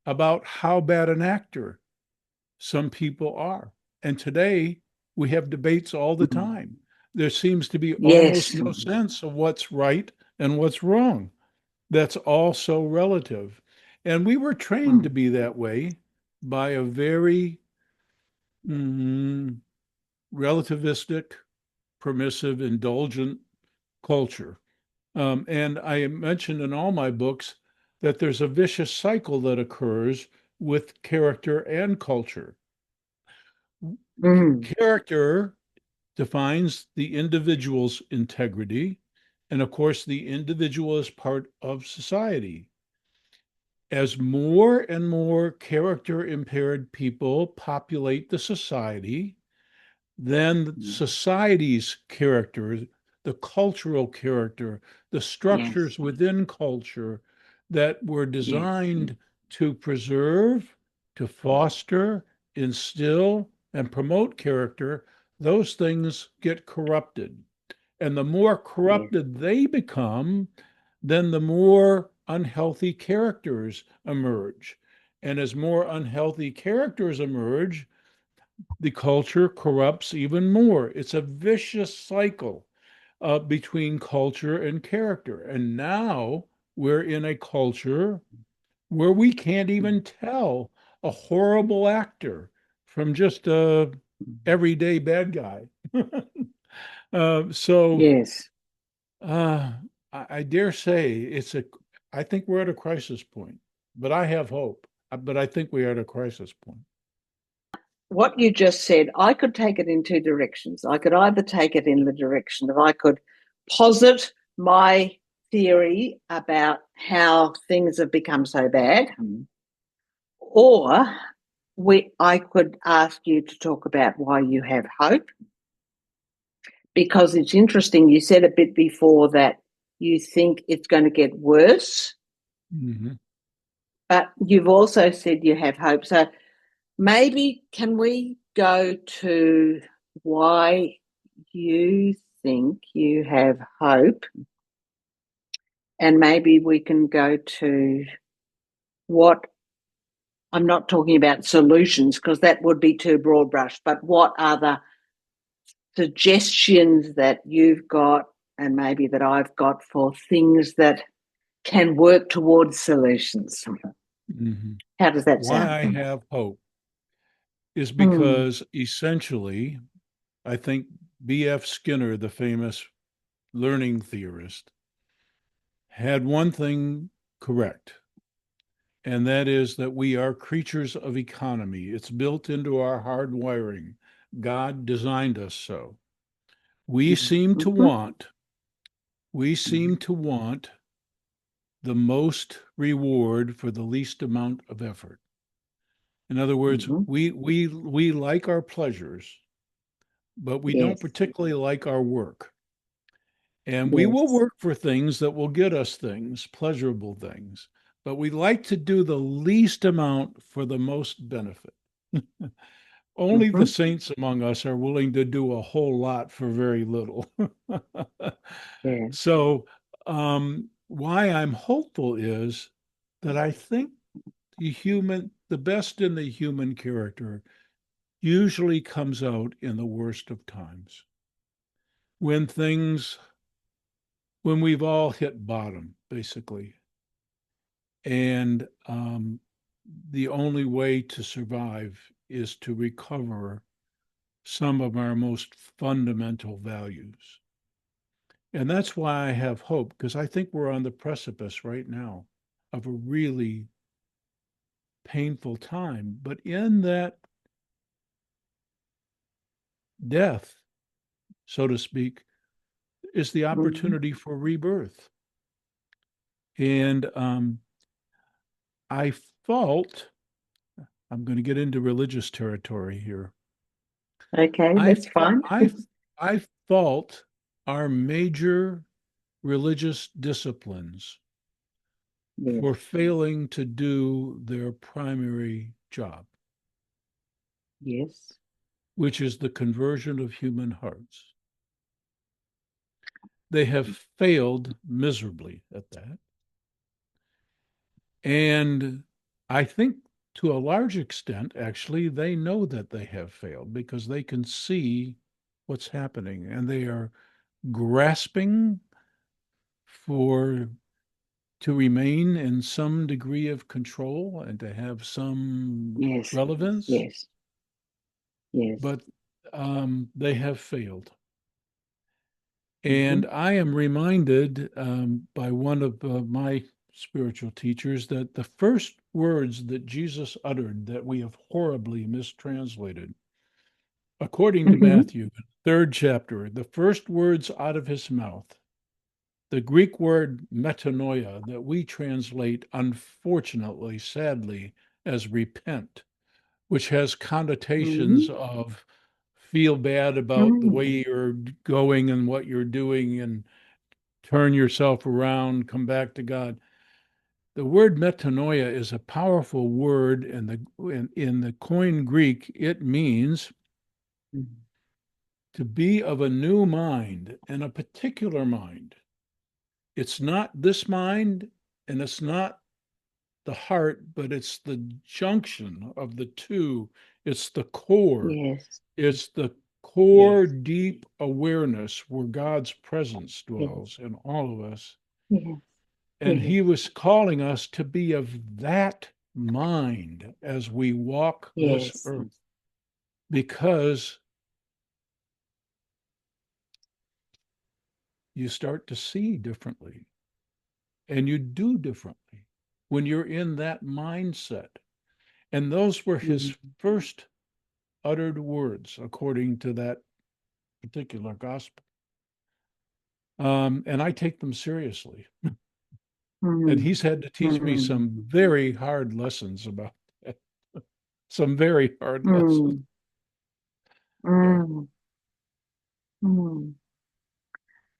about how bad an actor some people are. And today we have debates all the mm. time. There seems to be almost Yes. no sense of what's right and what's wrong. That's all so relative. And we were trained to Mm, be that way by a very mm, relativistic, permissive, indulgent culture. And I mentioned in all my books that there's a vicious cycle that occurs with character and culture. mm, Character defines the individual's integrity, and of course, the individual is part of society. As more and more character impaired people populate the society, then mm. society's character, the cultural character, the Yes. structures within culture that were Yes. designed to preserve, to foster, instill, and promote character, those things get corrupted. And the more Yes. corrupted they become, then the more unhealthy characters emerge. And as more unhealthy characters emerge, the culture corrupts even more. It's a vicious cycle between culture and character. And now we're in a culture where we can't Mm, even tell a horrible actor from just a mm. everyday bad guy. So Yes. uh, I dare say I think we're at a crisis point, but I have hope. But I think we're at a crisis point. What you just said, I could take it in two directions. I could either take it in the direction of I could posit my theory about how things have become so bad, or I could ask you to talk about why you have hope, because it's interesting. You said a bit before that you think it's going to get worse, Mm-hmm. but you've also said you have hope. So maybe can we go to why you think you have hope, and maybe we can go to what, I'm not talking about solutions because that would be too broad brush, but what are the suggestions that you've got and maybe that I've got for things that can work towards solutions? Mm-hmm. How does that Why sound? I have hope is Mm, because essentially, I think B.F. Skinner, the famous learning theorist, had one thing correct, and that is that we are creatures of economy. It's built into our hard wiring. God designed us so. We seem to mhm, want, we seem to want the most reward for the least amount of effort. In other words, Mm-hmm. we like our pleasures, but we don't Yes. particularly like our work. And we will Yes. work for things that will get us things, pleasurable things, but we like to do the least amount for the most benefit. Only the Mm-hmm. saints among us are willing to do a whole lot for very little. Yeah. So, why I'm hopeful is that I think the best in the human character usually comes out in the worst of times. When things, when we've all hit bottom, basically. And the only way to survive is to recover some of our most fundamental values. And that's why I have hope, because I think we're on the precipice right now of a really painful time. But in that death, so to speak, is the Mm-hmm. opportunity for rebirth. And I fault, I'm going to get into religious territory here. Okay, I, that's fa- fine. I, I fault our major religious disciplines Yes. for failing to do their primary job, Yes. which is the conversion of human hearts. They have failed miserably at that. And I think to a large extent, actually, they know that they have failed because they can see what's happening and they are grasping for to remain in some degree of control and to have some Yes. relevance, Yes. Yes. but they have failed. Mm-hmm. And I am reminded by one of my spiritual teachers that the first words that Jesus uttered that we have horribly mistranslated, according to Mm-hmm. Matthew, third chapter, the first words out of his mouth, the Greek word metanoia, that we translate, unfortunately, sadly, as repent, which has connotations Mm-hmm. of feel bad about the way Mm-hmm. you're going and what you're doing and turn yourself around, come back to God. The word metanoia is a powerful word, and in the Koine Greek, it means to be of a new mind and a particular mind. It's not this mind and it's not the heart, but it's the junction of the two. It's the core. Yes. It's the Yes. core deep awareness where God's presence Yes. dwells in all of us. Yes. And Yes. he was calling us to be of that mind as we walk this Yes. earth, because you start to see differently and you do differently when you're in that mindset. And those were his Mm-hmm. first uttered words, according to that particular gospel. And I take them seriously. And Mm-hmm. he's had to teach me Mm-hmm. some very hard lessons about that. Some very hard lessons. Mm-hmm. Yeah. Mm-hmm.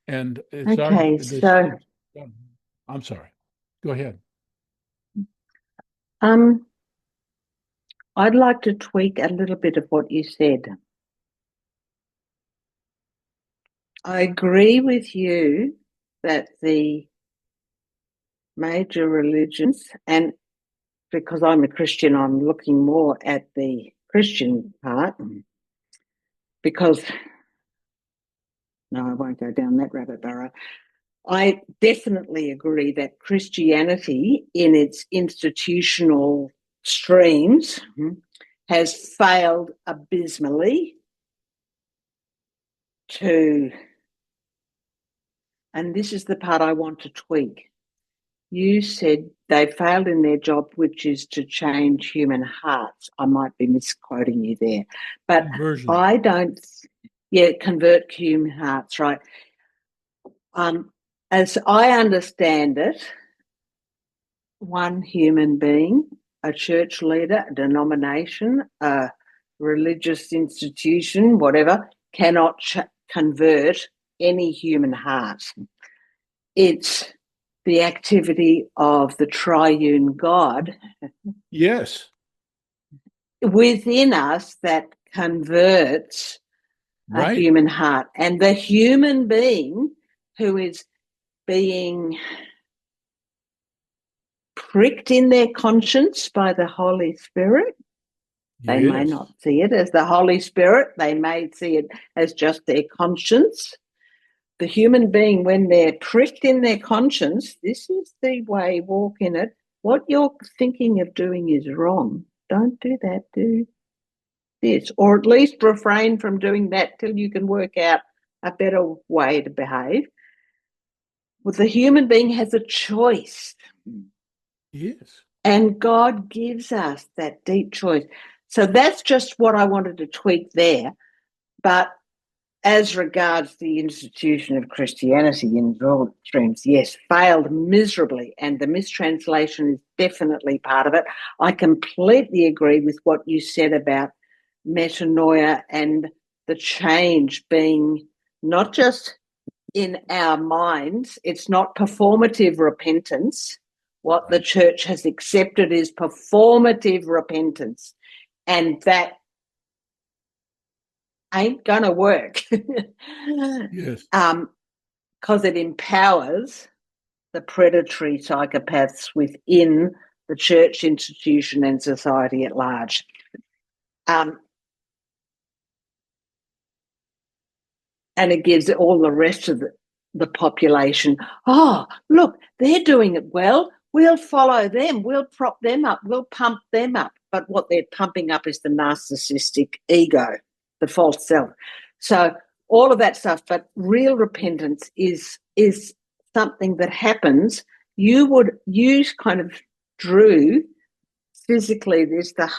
And it's our Okay, this. so I'm sorry. Go ahead. um, I'd like to tweak a little bit of what you said. I agree with you that the major religions, and because I'm a Christian, I'm looking more at the Christian part because, no, I won't go down that rabbit burrow. I definitely agree that Christianity, in its institutional streams, has failed abysmally to, and this is the part I want to tweak. You said they failed in their job, which is to change human hearts. I might be misquoting you there, but Conversion. I don't, yeah, convert human hearts, right? Um, as I understand it, one human being, a church leader, a denomination, a religious institution, whatever, cannot convert any human heart. It's the activity of the triune God Yes. within us that converts a Right. human heart. And the human being who is being pricked in their conscience by the Holy Spirit, they may Yes. not see it as the Holy Spirit, they may see it as just their conscience. The human being, when they're pricked in their conscience, this is the way, walk in it. What you're thinking of doing is wrong. Don't do that, do this. Or at least refrain from doing that till you can work out a better way to behave. Well, the human being has a choice. Yes. And God gives us that deep choice. So that's just what I wanted to tweak there. But as regards the institution of Christianity in broad terms, yes, failed miserably, and the mistranslation is definitely part of it. I completely agree with what you said about metanoia and the change being not just in our minds, it's not performative repentance. What the Right. church has accepted is performative repentance, and that ain't going to work. Yes. Because it empowers the predatory psychopaths within the church institution and society at large. Um, and it gives all the rest of the population, oh, look, they're doing it well. We'll follow them. We'll prop them up. We'll pump them up. But what they're pumping up is the narcissistic ego, the false self. So all of that stuff. But real repentance is something that happens. You kind of drew physically. There's the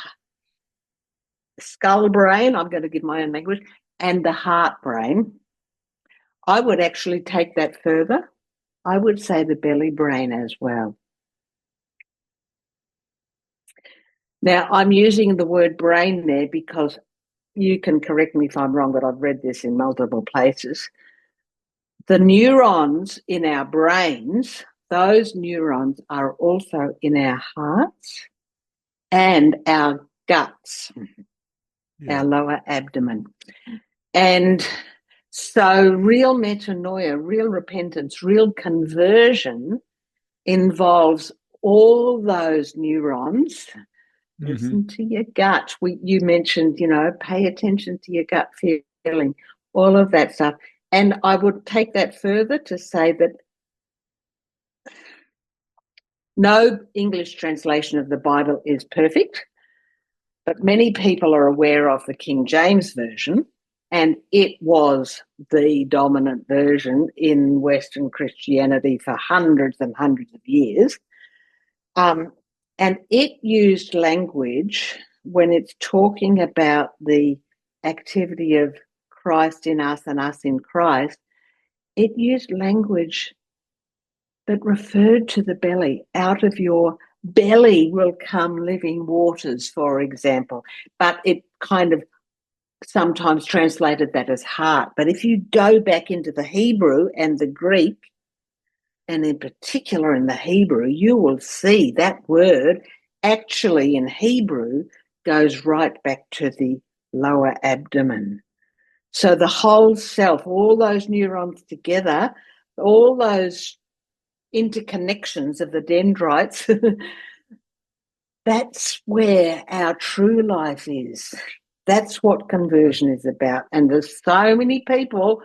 skull brain. I'm going to give my own language, and the heart brain. I would actually take that further. I would say the belly brain as well. Now, I'm using the word brain there because you can correct me if I'm wrong, but I've read this in multiple places. The neurons in our brains, those neurons are also in our hearts and our guts, Yeah. our lower abdomen. And so real metanoia, real repentance, real conversion involves all those neurons. Mm-hmm. Listen to your gut. You mentioned, pay attention to your gut feeling, all of that stuff. And I would take that further to say that no English translation of the Bible is perfect, but many people are aware of the King James Version, and it was the dominant version in Western Christianity for hundreds and hundreds of years. And it used language when it's talking about the activity of Christ in us and us in Christ, it used language that referred to the belly. Out of your belly will come living waters, for example. But it kind of sometimes translated that as heart. But if you go back into the Hebrew and the Greek, and in particular in the Hebrew, you will see that word actually in Hebrew goes right back to the lower abdomen. So the whole self, all those neurons together, all those interconnections of the dendrites, that's where our true life is. That's what conversion is about. And there's so many people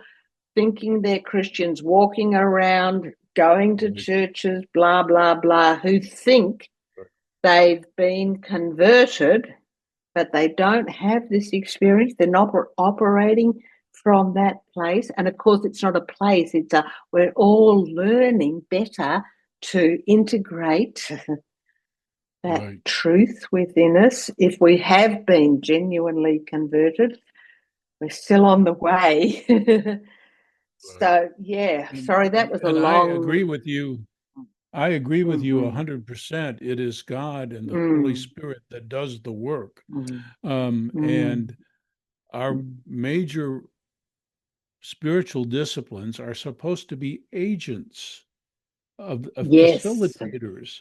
thinking they're Christians, walking around, going to churches, blah, blah, blah, who think they've been converted, but they don't have this experience. They're not operating from that place. And of course, it's not a place, we're all learning better to integrate that Right. truth within us. If we have been genuinely converted, we're still on the way. Right. So, yeah, And, sorry, that was a and I long. agree with you. I agree with you Mm-hmm. 100%. It is God and the Holy Mm, Spirit that does the work. mm, And mm, our mm. major spiritual disciplines are supposed to be agents of Yes. facilitators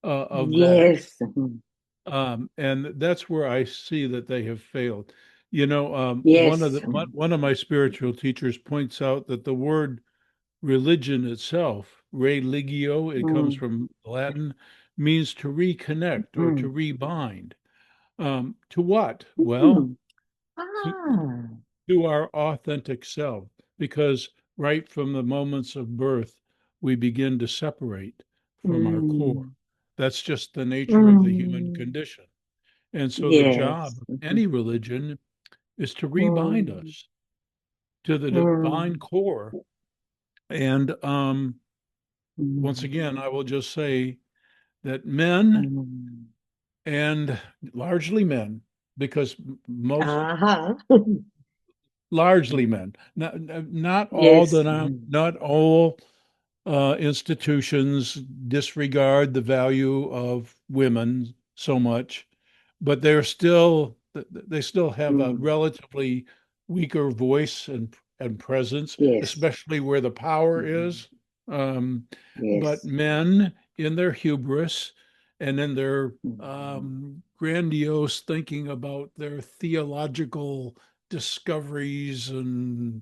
of that. Yes. Mhm. And that's where I see that they have failed. You know, Yes. one of my spiritual teachers points out that the word religion itself, religio, it comes Mm, from Latin, means to reconnect or to mm, rebind. To what? Well, mm. to, Ah. to our authentic self, because right from the moments of birth, we begin to separate from our core. Mm, That's just the nature of the human mm. condition. And so the job Yes. of Mhm. any religion is to rebind Mm, us to the divine mm, core. And once mm, again, I will just say that men mm. and largely men, because most Uh-huh. largely men, not all Yes. Mhm. not all institutions disregard the value of women so much, but they still have a Mm. relatively weaker voice and presence, Yes. especially where the power Mhm. is. Um, but Yes. men, in their hubris and in their Mhm. grandiose thinking about their theological discoveries and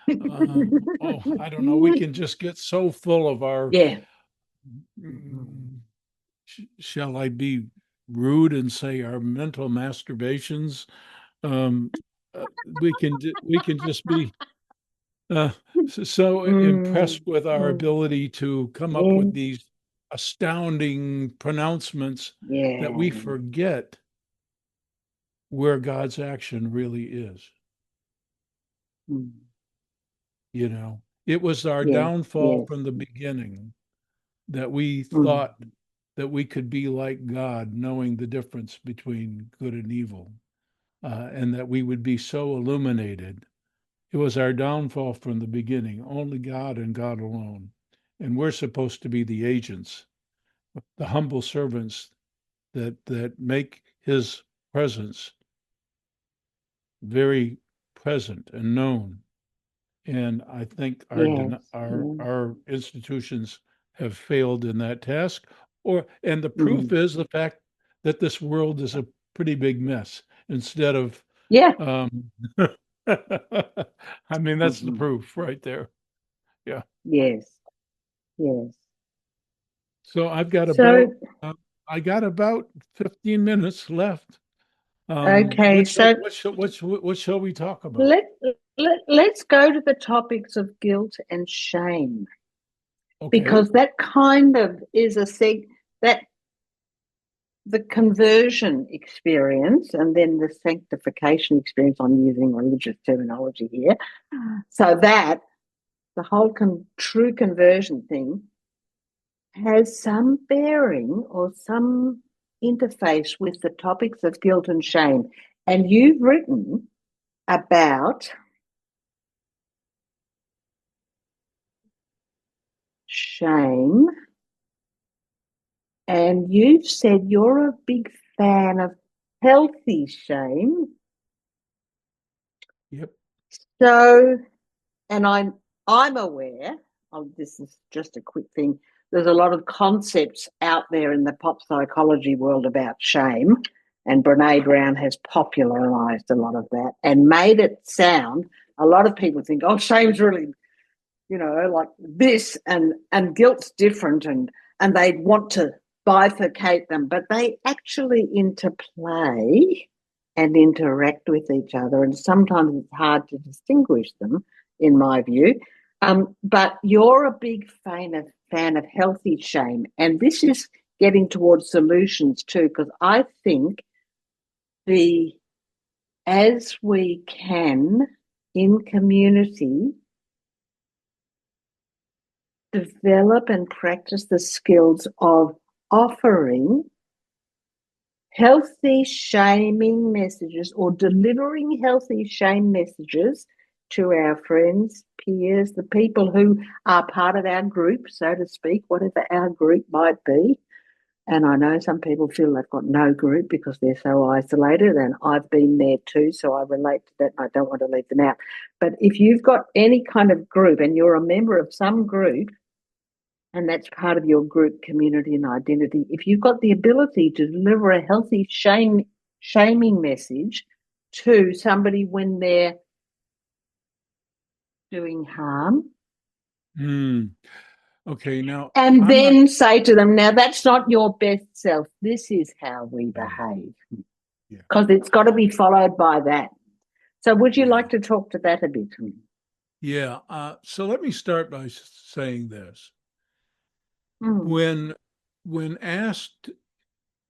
I don't know. We can just get so full of our, Yeah. Mhm. mm, shall I be rude and say our mental masturbations? Um, we can just be uh, so impressed Mm. with our Mm. ability to come up with Yes. these astounding pronouncements that we Yeah. forget where God's action really is. Mm. You know, it was our Yes. downfall Yes. from the beginning that we Mm. thought that we could be like God, knowing the difference between good and evil, and that we would be so illuminated. It was our downfall from the beginning, only God and God alone. And we're supposed to be the agents, the humble servants that make his presence very present and known. And I think Yes. Yes. our institutions have failed in that task. And the proof Mm. is the fact that this world is a pretty big mess. Instead of, Yeah. um, I mean, that's the Mhm. proof right there. Yeah. Yes. Yes. So So, uh, I got about 15 minutes left. okay. So What shall we talk about? let, let's go to the topics of guilt and shame, Okay. because that kind of is that the conversion experience and then the sanctification experience. I'm using religious terminology here. So that the whole true conversion thing has some bearing or some interface with the topics of guilt and shame. And you've written about shame, and you've said you're a big fan of healthy shame. Yep. So, and I'm aware. Oh, this is just a quick thing. There's a lot of concepts out there in the pop psychology world about shame, and Brene Brown has popularized a lot of that and made it sound. A lot of people think, oh, shame's really, like this, and guilt's different, and they want to bifurcate them, but they actually interplay and interact with each other, and sometimes it's hard to distinguish them, in my view. But you're a big fan of healthy shame, and this is getting towards solutions too, because I think the as we can in community develop and practice the skills of offering healthy shaming messages or delivering healthy shame messages to our friends, peers, the people who are part of our group, so to speak, whatever our group might be. And I know some people feel they've got no group because they're so isolated, and I've been there too, so I relate to that and I don't want to leave them out. But if you've got any kind of group and you're a member of some group, and that's part of your group community and identity, if you've got the ability to deliver a healthy shaming message to somebody when they're doing harm, Okay, now and I'm not. then say to them, now that's not your best self, this is how we Yeah, behave, yeah, because it's got to be followed by that. So would you yeah, like to talk to that a bit? yeah. So let me start by saying this. Mm, When asked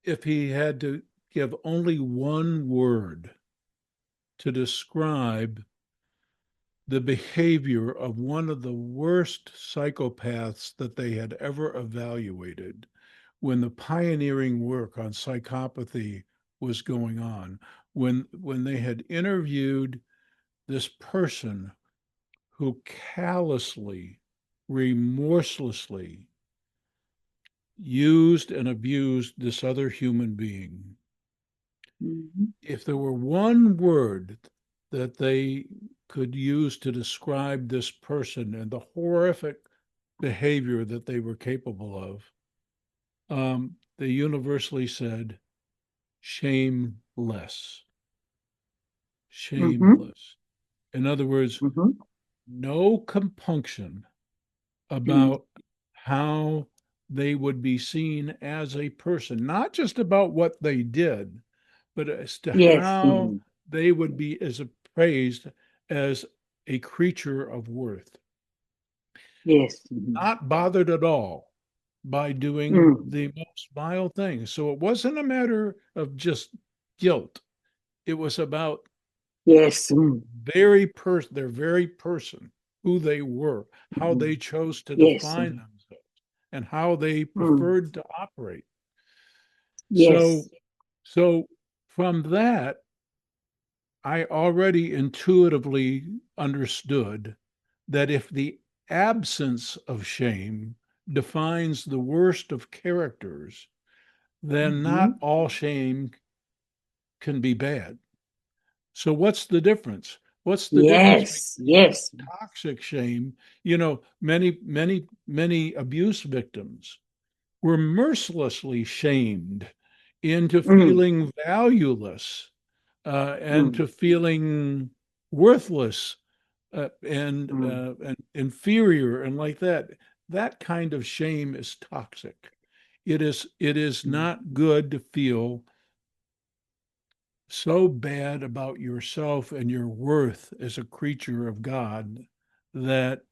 if he had to give only one word to describe the behavior of one of the worst psychopaths that they had ever evaluated, when the pioneering work on psychopathy was going on, when they had interviewed this person who callously, remorselessly used and abused this other human being. mm-hmm. If there were one word that they could use to describe this person and the horrific behavior that they were capable of, they universally said shameless. Mm-hmm. Shameless. In other words, Mm-hmm. no compunction Mm. about how they would be seen as a person, not just about what they did, but as to Yes. how Mm-hmm. they would be as appraised as a creature of worth. Yes. Mm-hmm. Not bothered at all by doing Mm. the most vile things. So it wasn't a matter of just guilt. It was about Yes. Mm. their very person, who they were, how Mm-hmm. they chose to Yes. define themselves, and how they Mm. preferred to operate. So, Yes. so from that, I already intuitively understood that if the absence of shame defines the worst of characters, then Mm-hmm. not all shame can be bad. So, what's the difference? What's the difference Yes. between Yes. toxic shame? Many abuse victims were mercilessly shamed into Mm. feeling valueless and Mm. to feeling worthless Mm. and inferior and like that. That kind of shame is toxic. It is Mm. not good to feel so bad about yourself and your worth as a creature of God that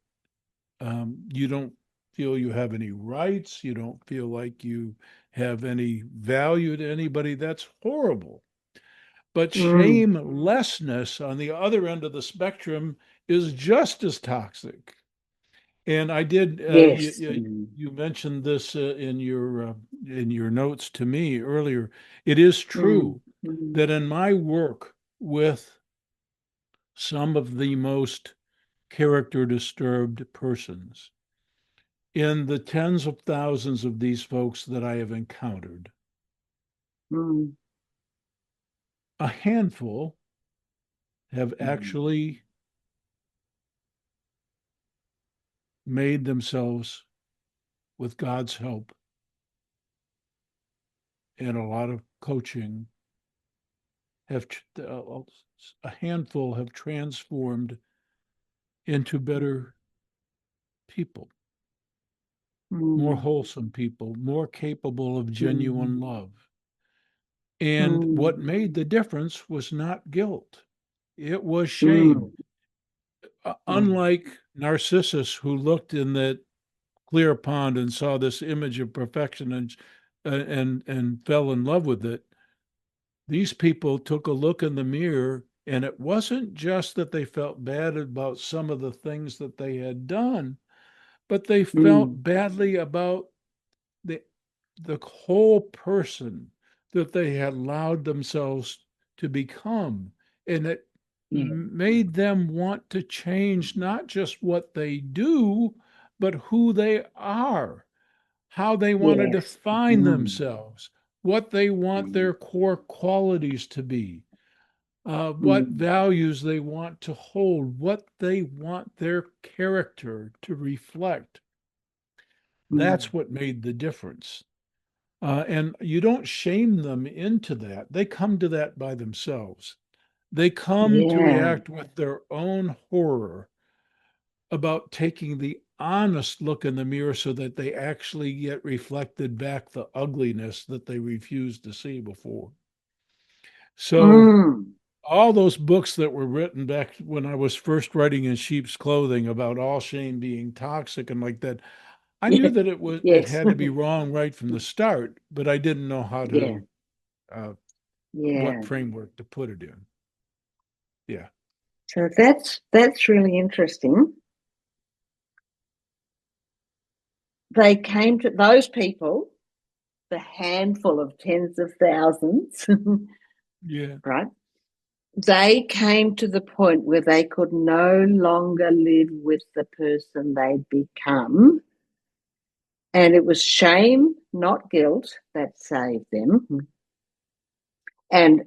you don't feel you have any rights. You don't feel like you have any value to anybody. That's horrible. But Mm. shamelessness on the other end of the spectrum is just as toxic. And I did. Yes. Mm. You mentioned this in your notes to me earlier. It is Mm. true Mm. that in my work with some of the most character disturbed persons, in the tens of thousands of these folks that I have encountered, Mm. a handful have Mm. actually made themselves, with God's help and a lot of coaching, have a handful have transformed into better people, more Mm. wholesome people, more capable of Mm. genuine love. And what Mm. made the difference was not guilt, it was shame. Mm. Mm. Unlike Narcissus, who looked in that clear pond and saw this image of perfection and fell in love with it, these people took a look in the mirror, and it wasn't just that they felt bad about some of the things that they had done, but they Mm. felt badly about the the whole person that they had allowed themselves to become. And Yeah. made them want to change not just what they do, but who they are, how they want to Yes. define Mm. themselves, what they want Mm. their core qualities to be, what Mm. values they want to hold, what they want their character to reflect. Mm. That's what made the difference. And you don't shame them into that. They come to that by themselves. They come to Yeah. react with their own horror about taking the honest look in the mirror so that they actually get reflected back the ugliness that they refused to see before. So, Mm. all those books that were written back when I was first writing in sheep's clothing about all shame being toxic and like that, I knew Yeah. that it Yes. had to be wrong right from the start, but I didn't know how Yeah. to uh, what Yeah. framework to put it in. Yeah. So that's really interesting. They came to those people, the handful of tens of thousands, Yeah. right? They came to the point where they could no longer live with the person they'd become. And it was shame, not guilt, that saved them. And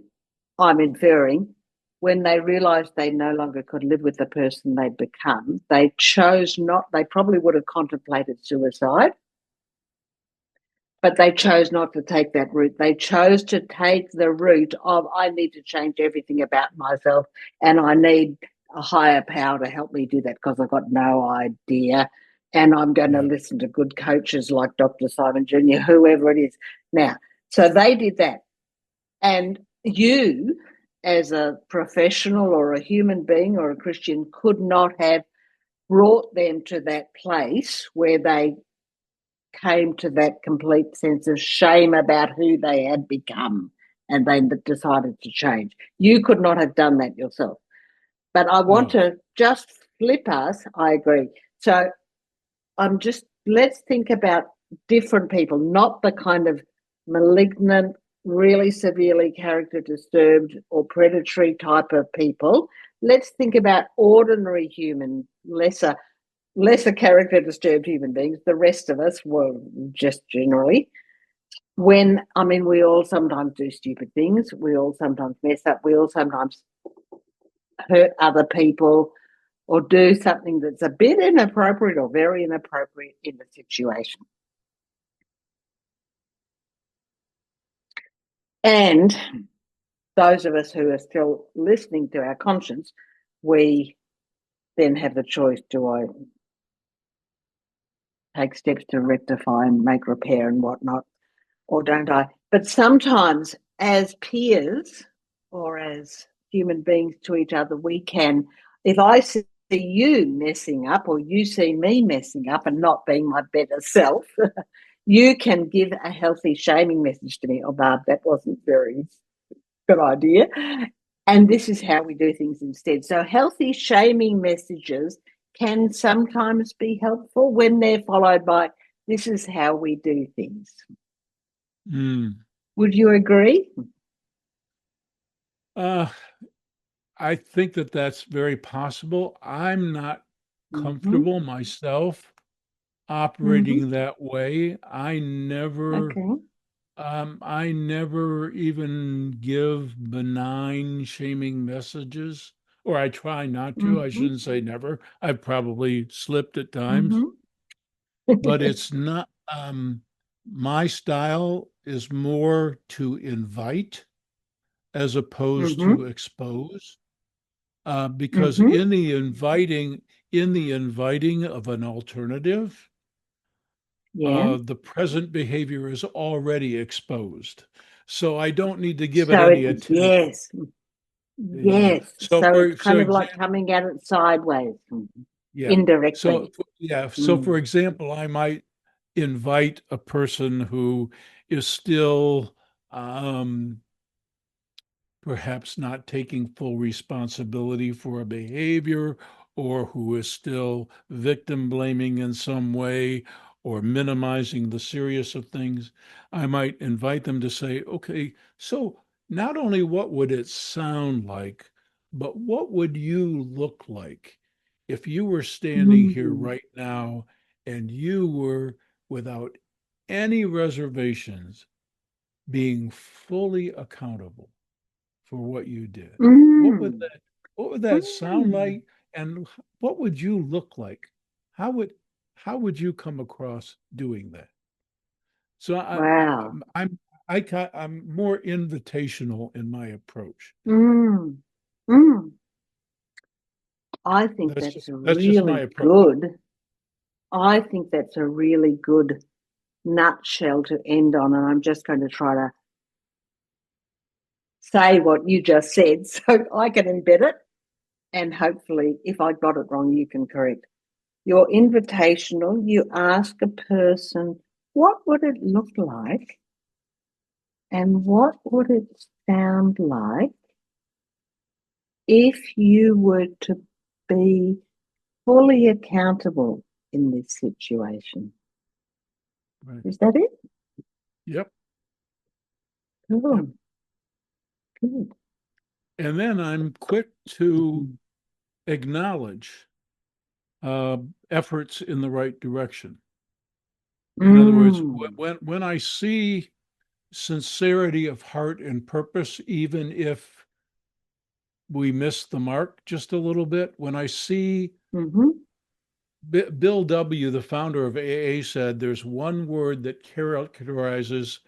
I'm inferring when they realized they no longer could live with the person they'd become, they chose not, they probably would have contemplated suicide, but they chose not to take that route. They chose to take the route of, I need to change everything about myself and I need a higher power to help me do that because I've got no idea. And I'm going to Yeah. listen to good coaches like Dr. Simon Jr., whoever it is. Now, so they did that. And you, as a professional or a human being or a Christian, could not have brought them to that place where they came to that complete sense of shame about who they had become and they decided to change. You could not have done that yourself. But I want No. to just flip us. I agree. So let's think about different people, not the kind of malignant, really severely character disturbed or predatory type of people. Let's think about ordinary human, lesser character disturbed human beings, the rest of us, well, just generally. When, I mean, we all sometimes do stupid things, we all sometimes mess up, we all sometimes hurt other people or do something that's a bit inappropriate or very inappropriate in the situation. And those of us who are still listening to our conscience, we then have the choice: do I take steps to rectify and make repair and whatnot, or don't I? But sometimes, as peers or as human beings to each other, we can, if I see you messing up or you see me messing up and not being my better self, you can give a healthy shaming message to me. Oh, Barb, that wasn't very good idea. And this is how we do things instead. So, healthy shaming messages can sometimes be helpful when they're followed by, this is how we do things. Mm. Would you agree? Uh, I think that that's very possible. I'm not Mm-hmm. comfortable myself Mm-hmm. operating that way. Okay. I never even give benign shaming messages, or I try not to. I Mm-hmm. shouldn't say never. I've probably slipped at times, Mm-hmm. but it's not, my style is more to invite as opposed Mm-hmm. to expose. Because Mm-hmm. in the inviting of an alternative, Yeah. the present behavior is already exposed. So I don't need to give it So it, any attention. yes, Yeah. yes. So So it's so kind of like example, coming at it sideways, yeah. indirectly. Yeah. So Mm. for example, I might invite a person who is still um, perhaps not taking full responsibility for a behavior, or who is still victim blaming in some way, or minimizing the serious of things, I might invite them to say, okay, so not only what would it sound like, but what would you look like if you were standing here Mm. right now and you were, without any reservations, being fully accountable for what you did? What would Mm. that sound Mm. like? And what would you look like? How would how would you come across doing that? So Wow. I'm more invitational in my approach. Mm. Mm. I think That's just my approach. I think that's a really good nutshell to end on. And I'm just going to try to say what you just said so I can embed it. And hopefully, if I got it wrong, you can correct. You're invitational. You ask a person, what would it look like? And what would it sound like if you were to be fully accountable in this situation? Right. Is that it? Yep. Yep. Cool. Good. And then I'm quick to acknowledge uh, efforts in the right direction. In other words, Mm. when I see sincerity of heart and purpose, even if we miss the mark just a little bit, when I see Mm-hmm. Bill W., the founder of AA, said there's one word that characterizes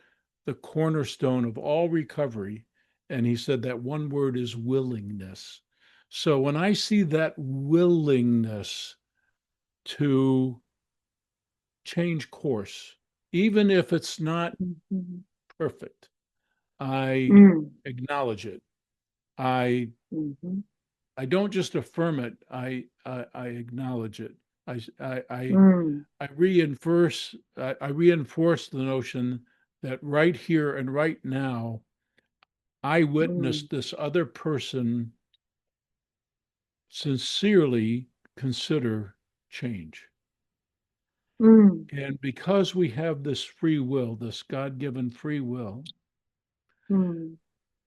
the cornerstone of all recovery. And he said that one word is willingness. So when I see that willingness to change course, even if it's not Mm-hmm. perfect, I Mm. acknowledge it. I Mm-hmm. I don't just affirm it. I acknowledge it. I I I Mm. I reinforce the notion that right here and right now, I Mm. witnessed this other person sincerely consider change. Mm. And because we have this free will, this God given free will, Mm.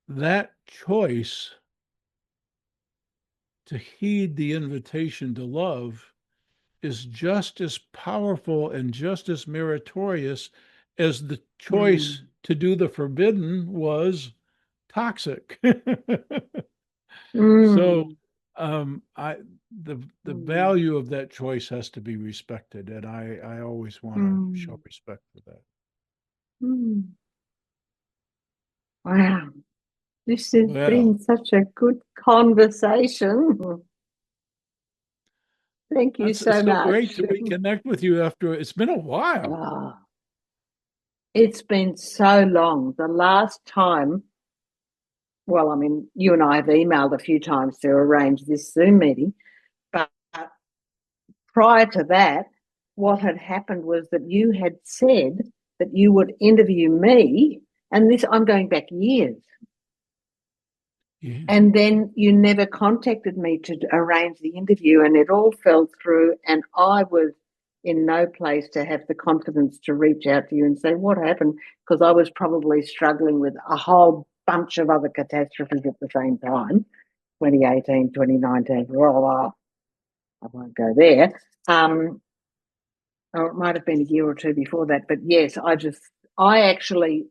that choice to heed the invitation to love is just as powerful and just as meritorious as the choice Mm. to do the forbidden was toxic. So Mm. I the Mm. value of that choice has to be respected, and I always want to show Mm. respect for that. Mm. Wow. This has Well, been such a good conversation. Thank you it's so so great much. to reconnect with you after it's been a while. Oh, it's been so long. The last time, well, I mean, you and I have emailed a few times to arrange this Zoom meeting, but prior to that, what had happened was that you had said that you would interview me, and this I'm going back years. Yeah. And then you never contacted me to arrange the interview, and it all fell through. And I was in no place to have the confidence to reach out to you and say, what happened? Because I was probably struggling with a whole bunch of other catastrophes at the same time 2018, 2019, blah, blah. I won't go there. Or it might have been a year or two before that. But yes, I actually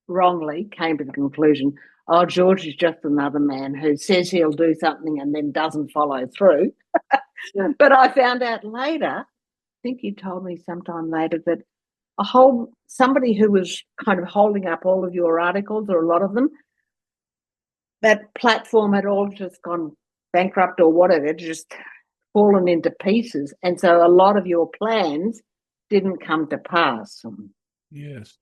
wrongly came to the conclusion, oh, George is just another man who says he'll do something and then doesn't follow through. But I found out later, I think you told me sometime later that somebody who was kind of holding up all of your articles or a lot of them, that platform had all just gone bankrupt or whatever, just fallen into pieces. And so a lot of your plans didn't come to pass. Yes.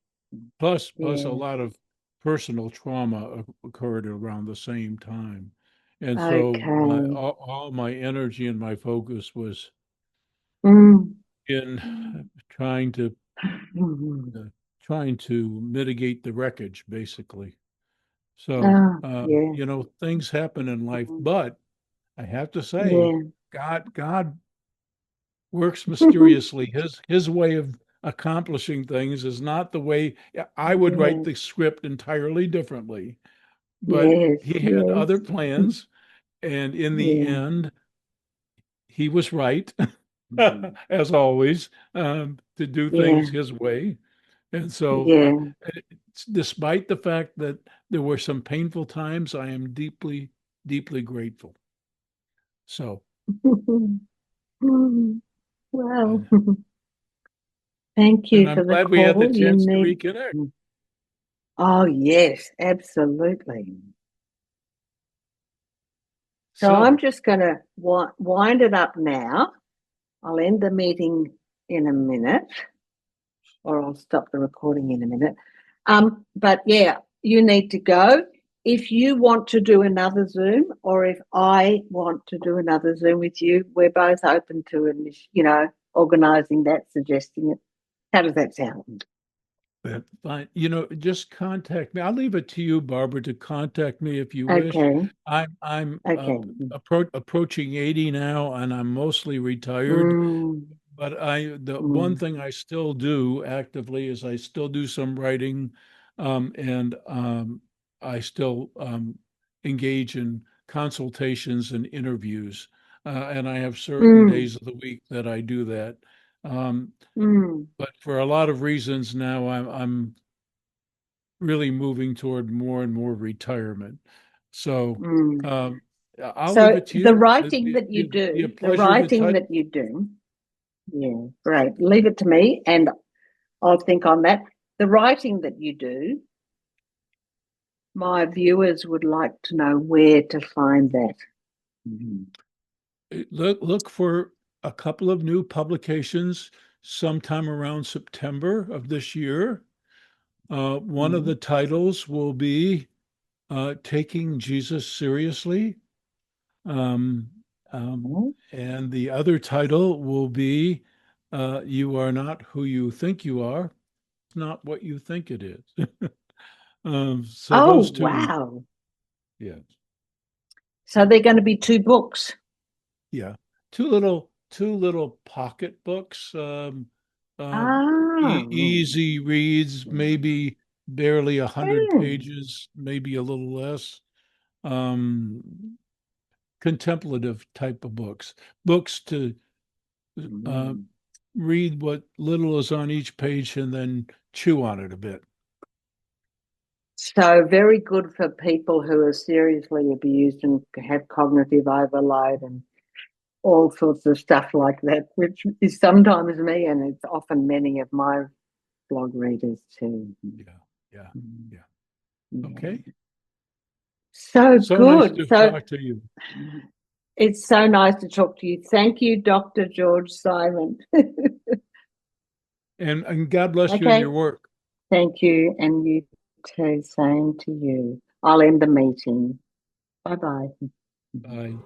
Plus a Yeah. lot of personal trauma occurred around the same time. And so Okay. all my energy and my focus was Mm. in trying to Mm. uh, trying to mitigate the wreckage, basically. So Ah, yeah. things happen in life, Mm. but I have to say, Yeah. God works mysteriously. His way of accomplishing things is not the way I would write Yes. the script entirely differently, but Yes. he had Yes. other plans, And in the Yeah. end, he was right, Mhm. as always, to do Yeah. things his way. And so, Yeah. despite the fact that there were some painful times, I am deeply, deeply grateful. So, Well, and, thank and you I'm for the glad we had the call. You chance to need. reconnect. Oh, yes, absolutely. So I'm So, just going to wind it up now. I'll end the meeting in a minute, or I'll stop the recording in a minute. But yeah, you need to go. If you want to do another Zoom, or if I want to do another Zoom with you, we're both open to, organising that, suggesting it. How does that sound? that's fine. Just contact me. I'll leave it to you, Barbara, to contact me if you wish. Okay. I'm Okay. approaching 80 now, and I'm mostly retired. Mm, But the one mm, thing I still do actively is I still do some writing, and I still engage in consultations and interviews. And I have certain mm, days of the week that I do that. Um, mm, but for a lot of reasons now, I'm really moving toward more and more retirement. So mm. um, I'll leave So it to the you. writing that you Be a do, the pleasure to writing touch. that you do, yeah, great. Leave it to me and I'll think on that. The writing that you do, my viewers would like to know where to find that. Mhm. Look for a couple of new publications sometime around September of this year. One of Mhm. the titles will be Taking Jesus Seriously. Um, and the other title will be You Are Not Who You Think You Are. It's not what you think it is. So Oh, those two, wow. yeah, So they're going to be two books. yeah, two little pocket books, uh, Ah, easy reads, maybe barely 100 mm, pages, maybe a little less. Um, Contemplative type of books to uh, mm. read what little is on each page and then chew on it a bit. So very good for people who are seriously abused and have cognitive overload and all sorts of stuff like that, which is sometimes me and it's often many of my blog readers too. Yeah, yeah, Mm, yeah. yeah. Okay. So So nice good. to So talk to you. it's so nice to talk to you. Thank you, Dr. George Simon. And God bless you in Okay. your work. Thank you. And you too. Same to you. I'll end the meeting. Bye bye. Bye.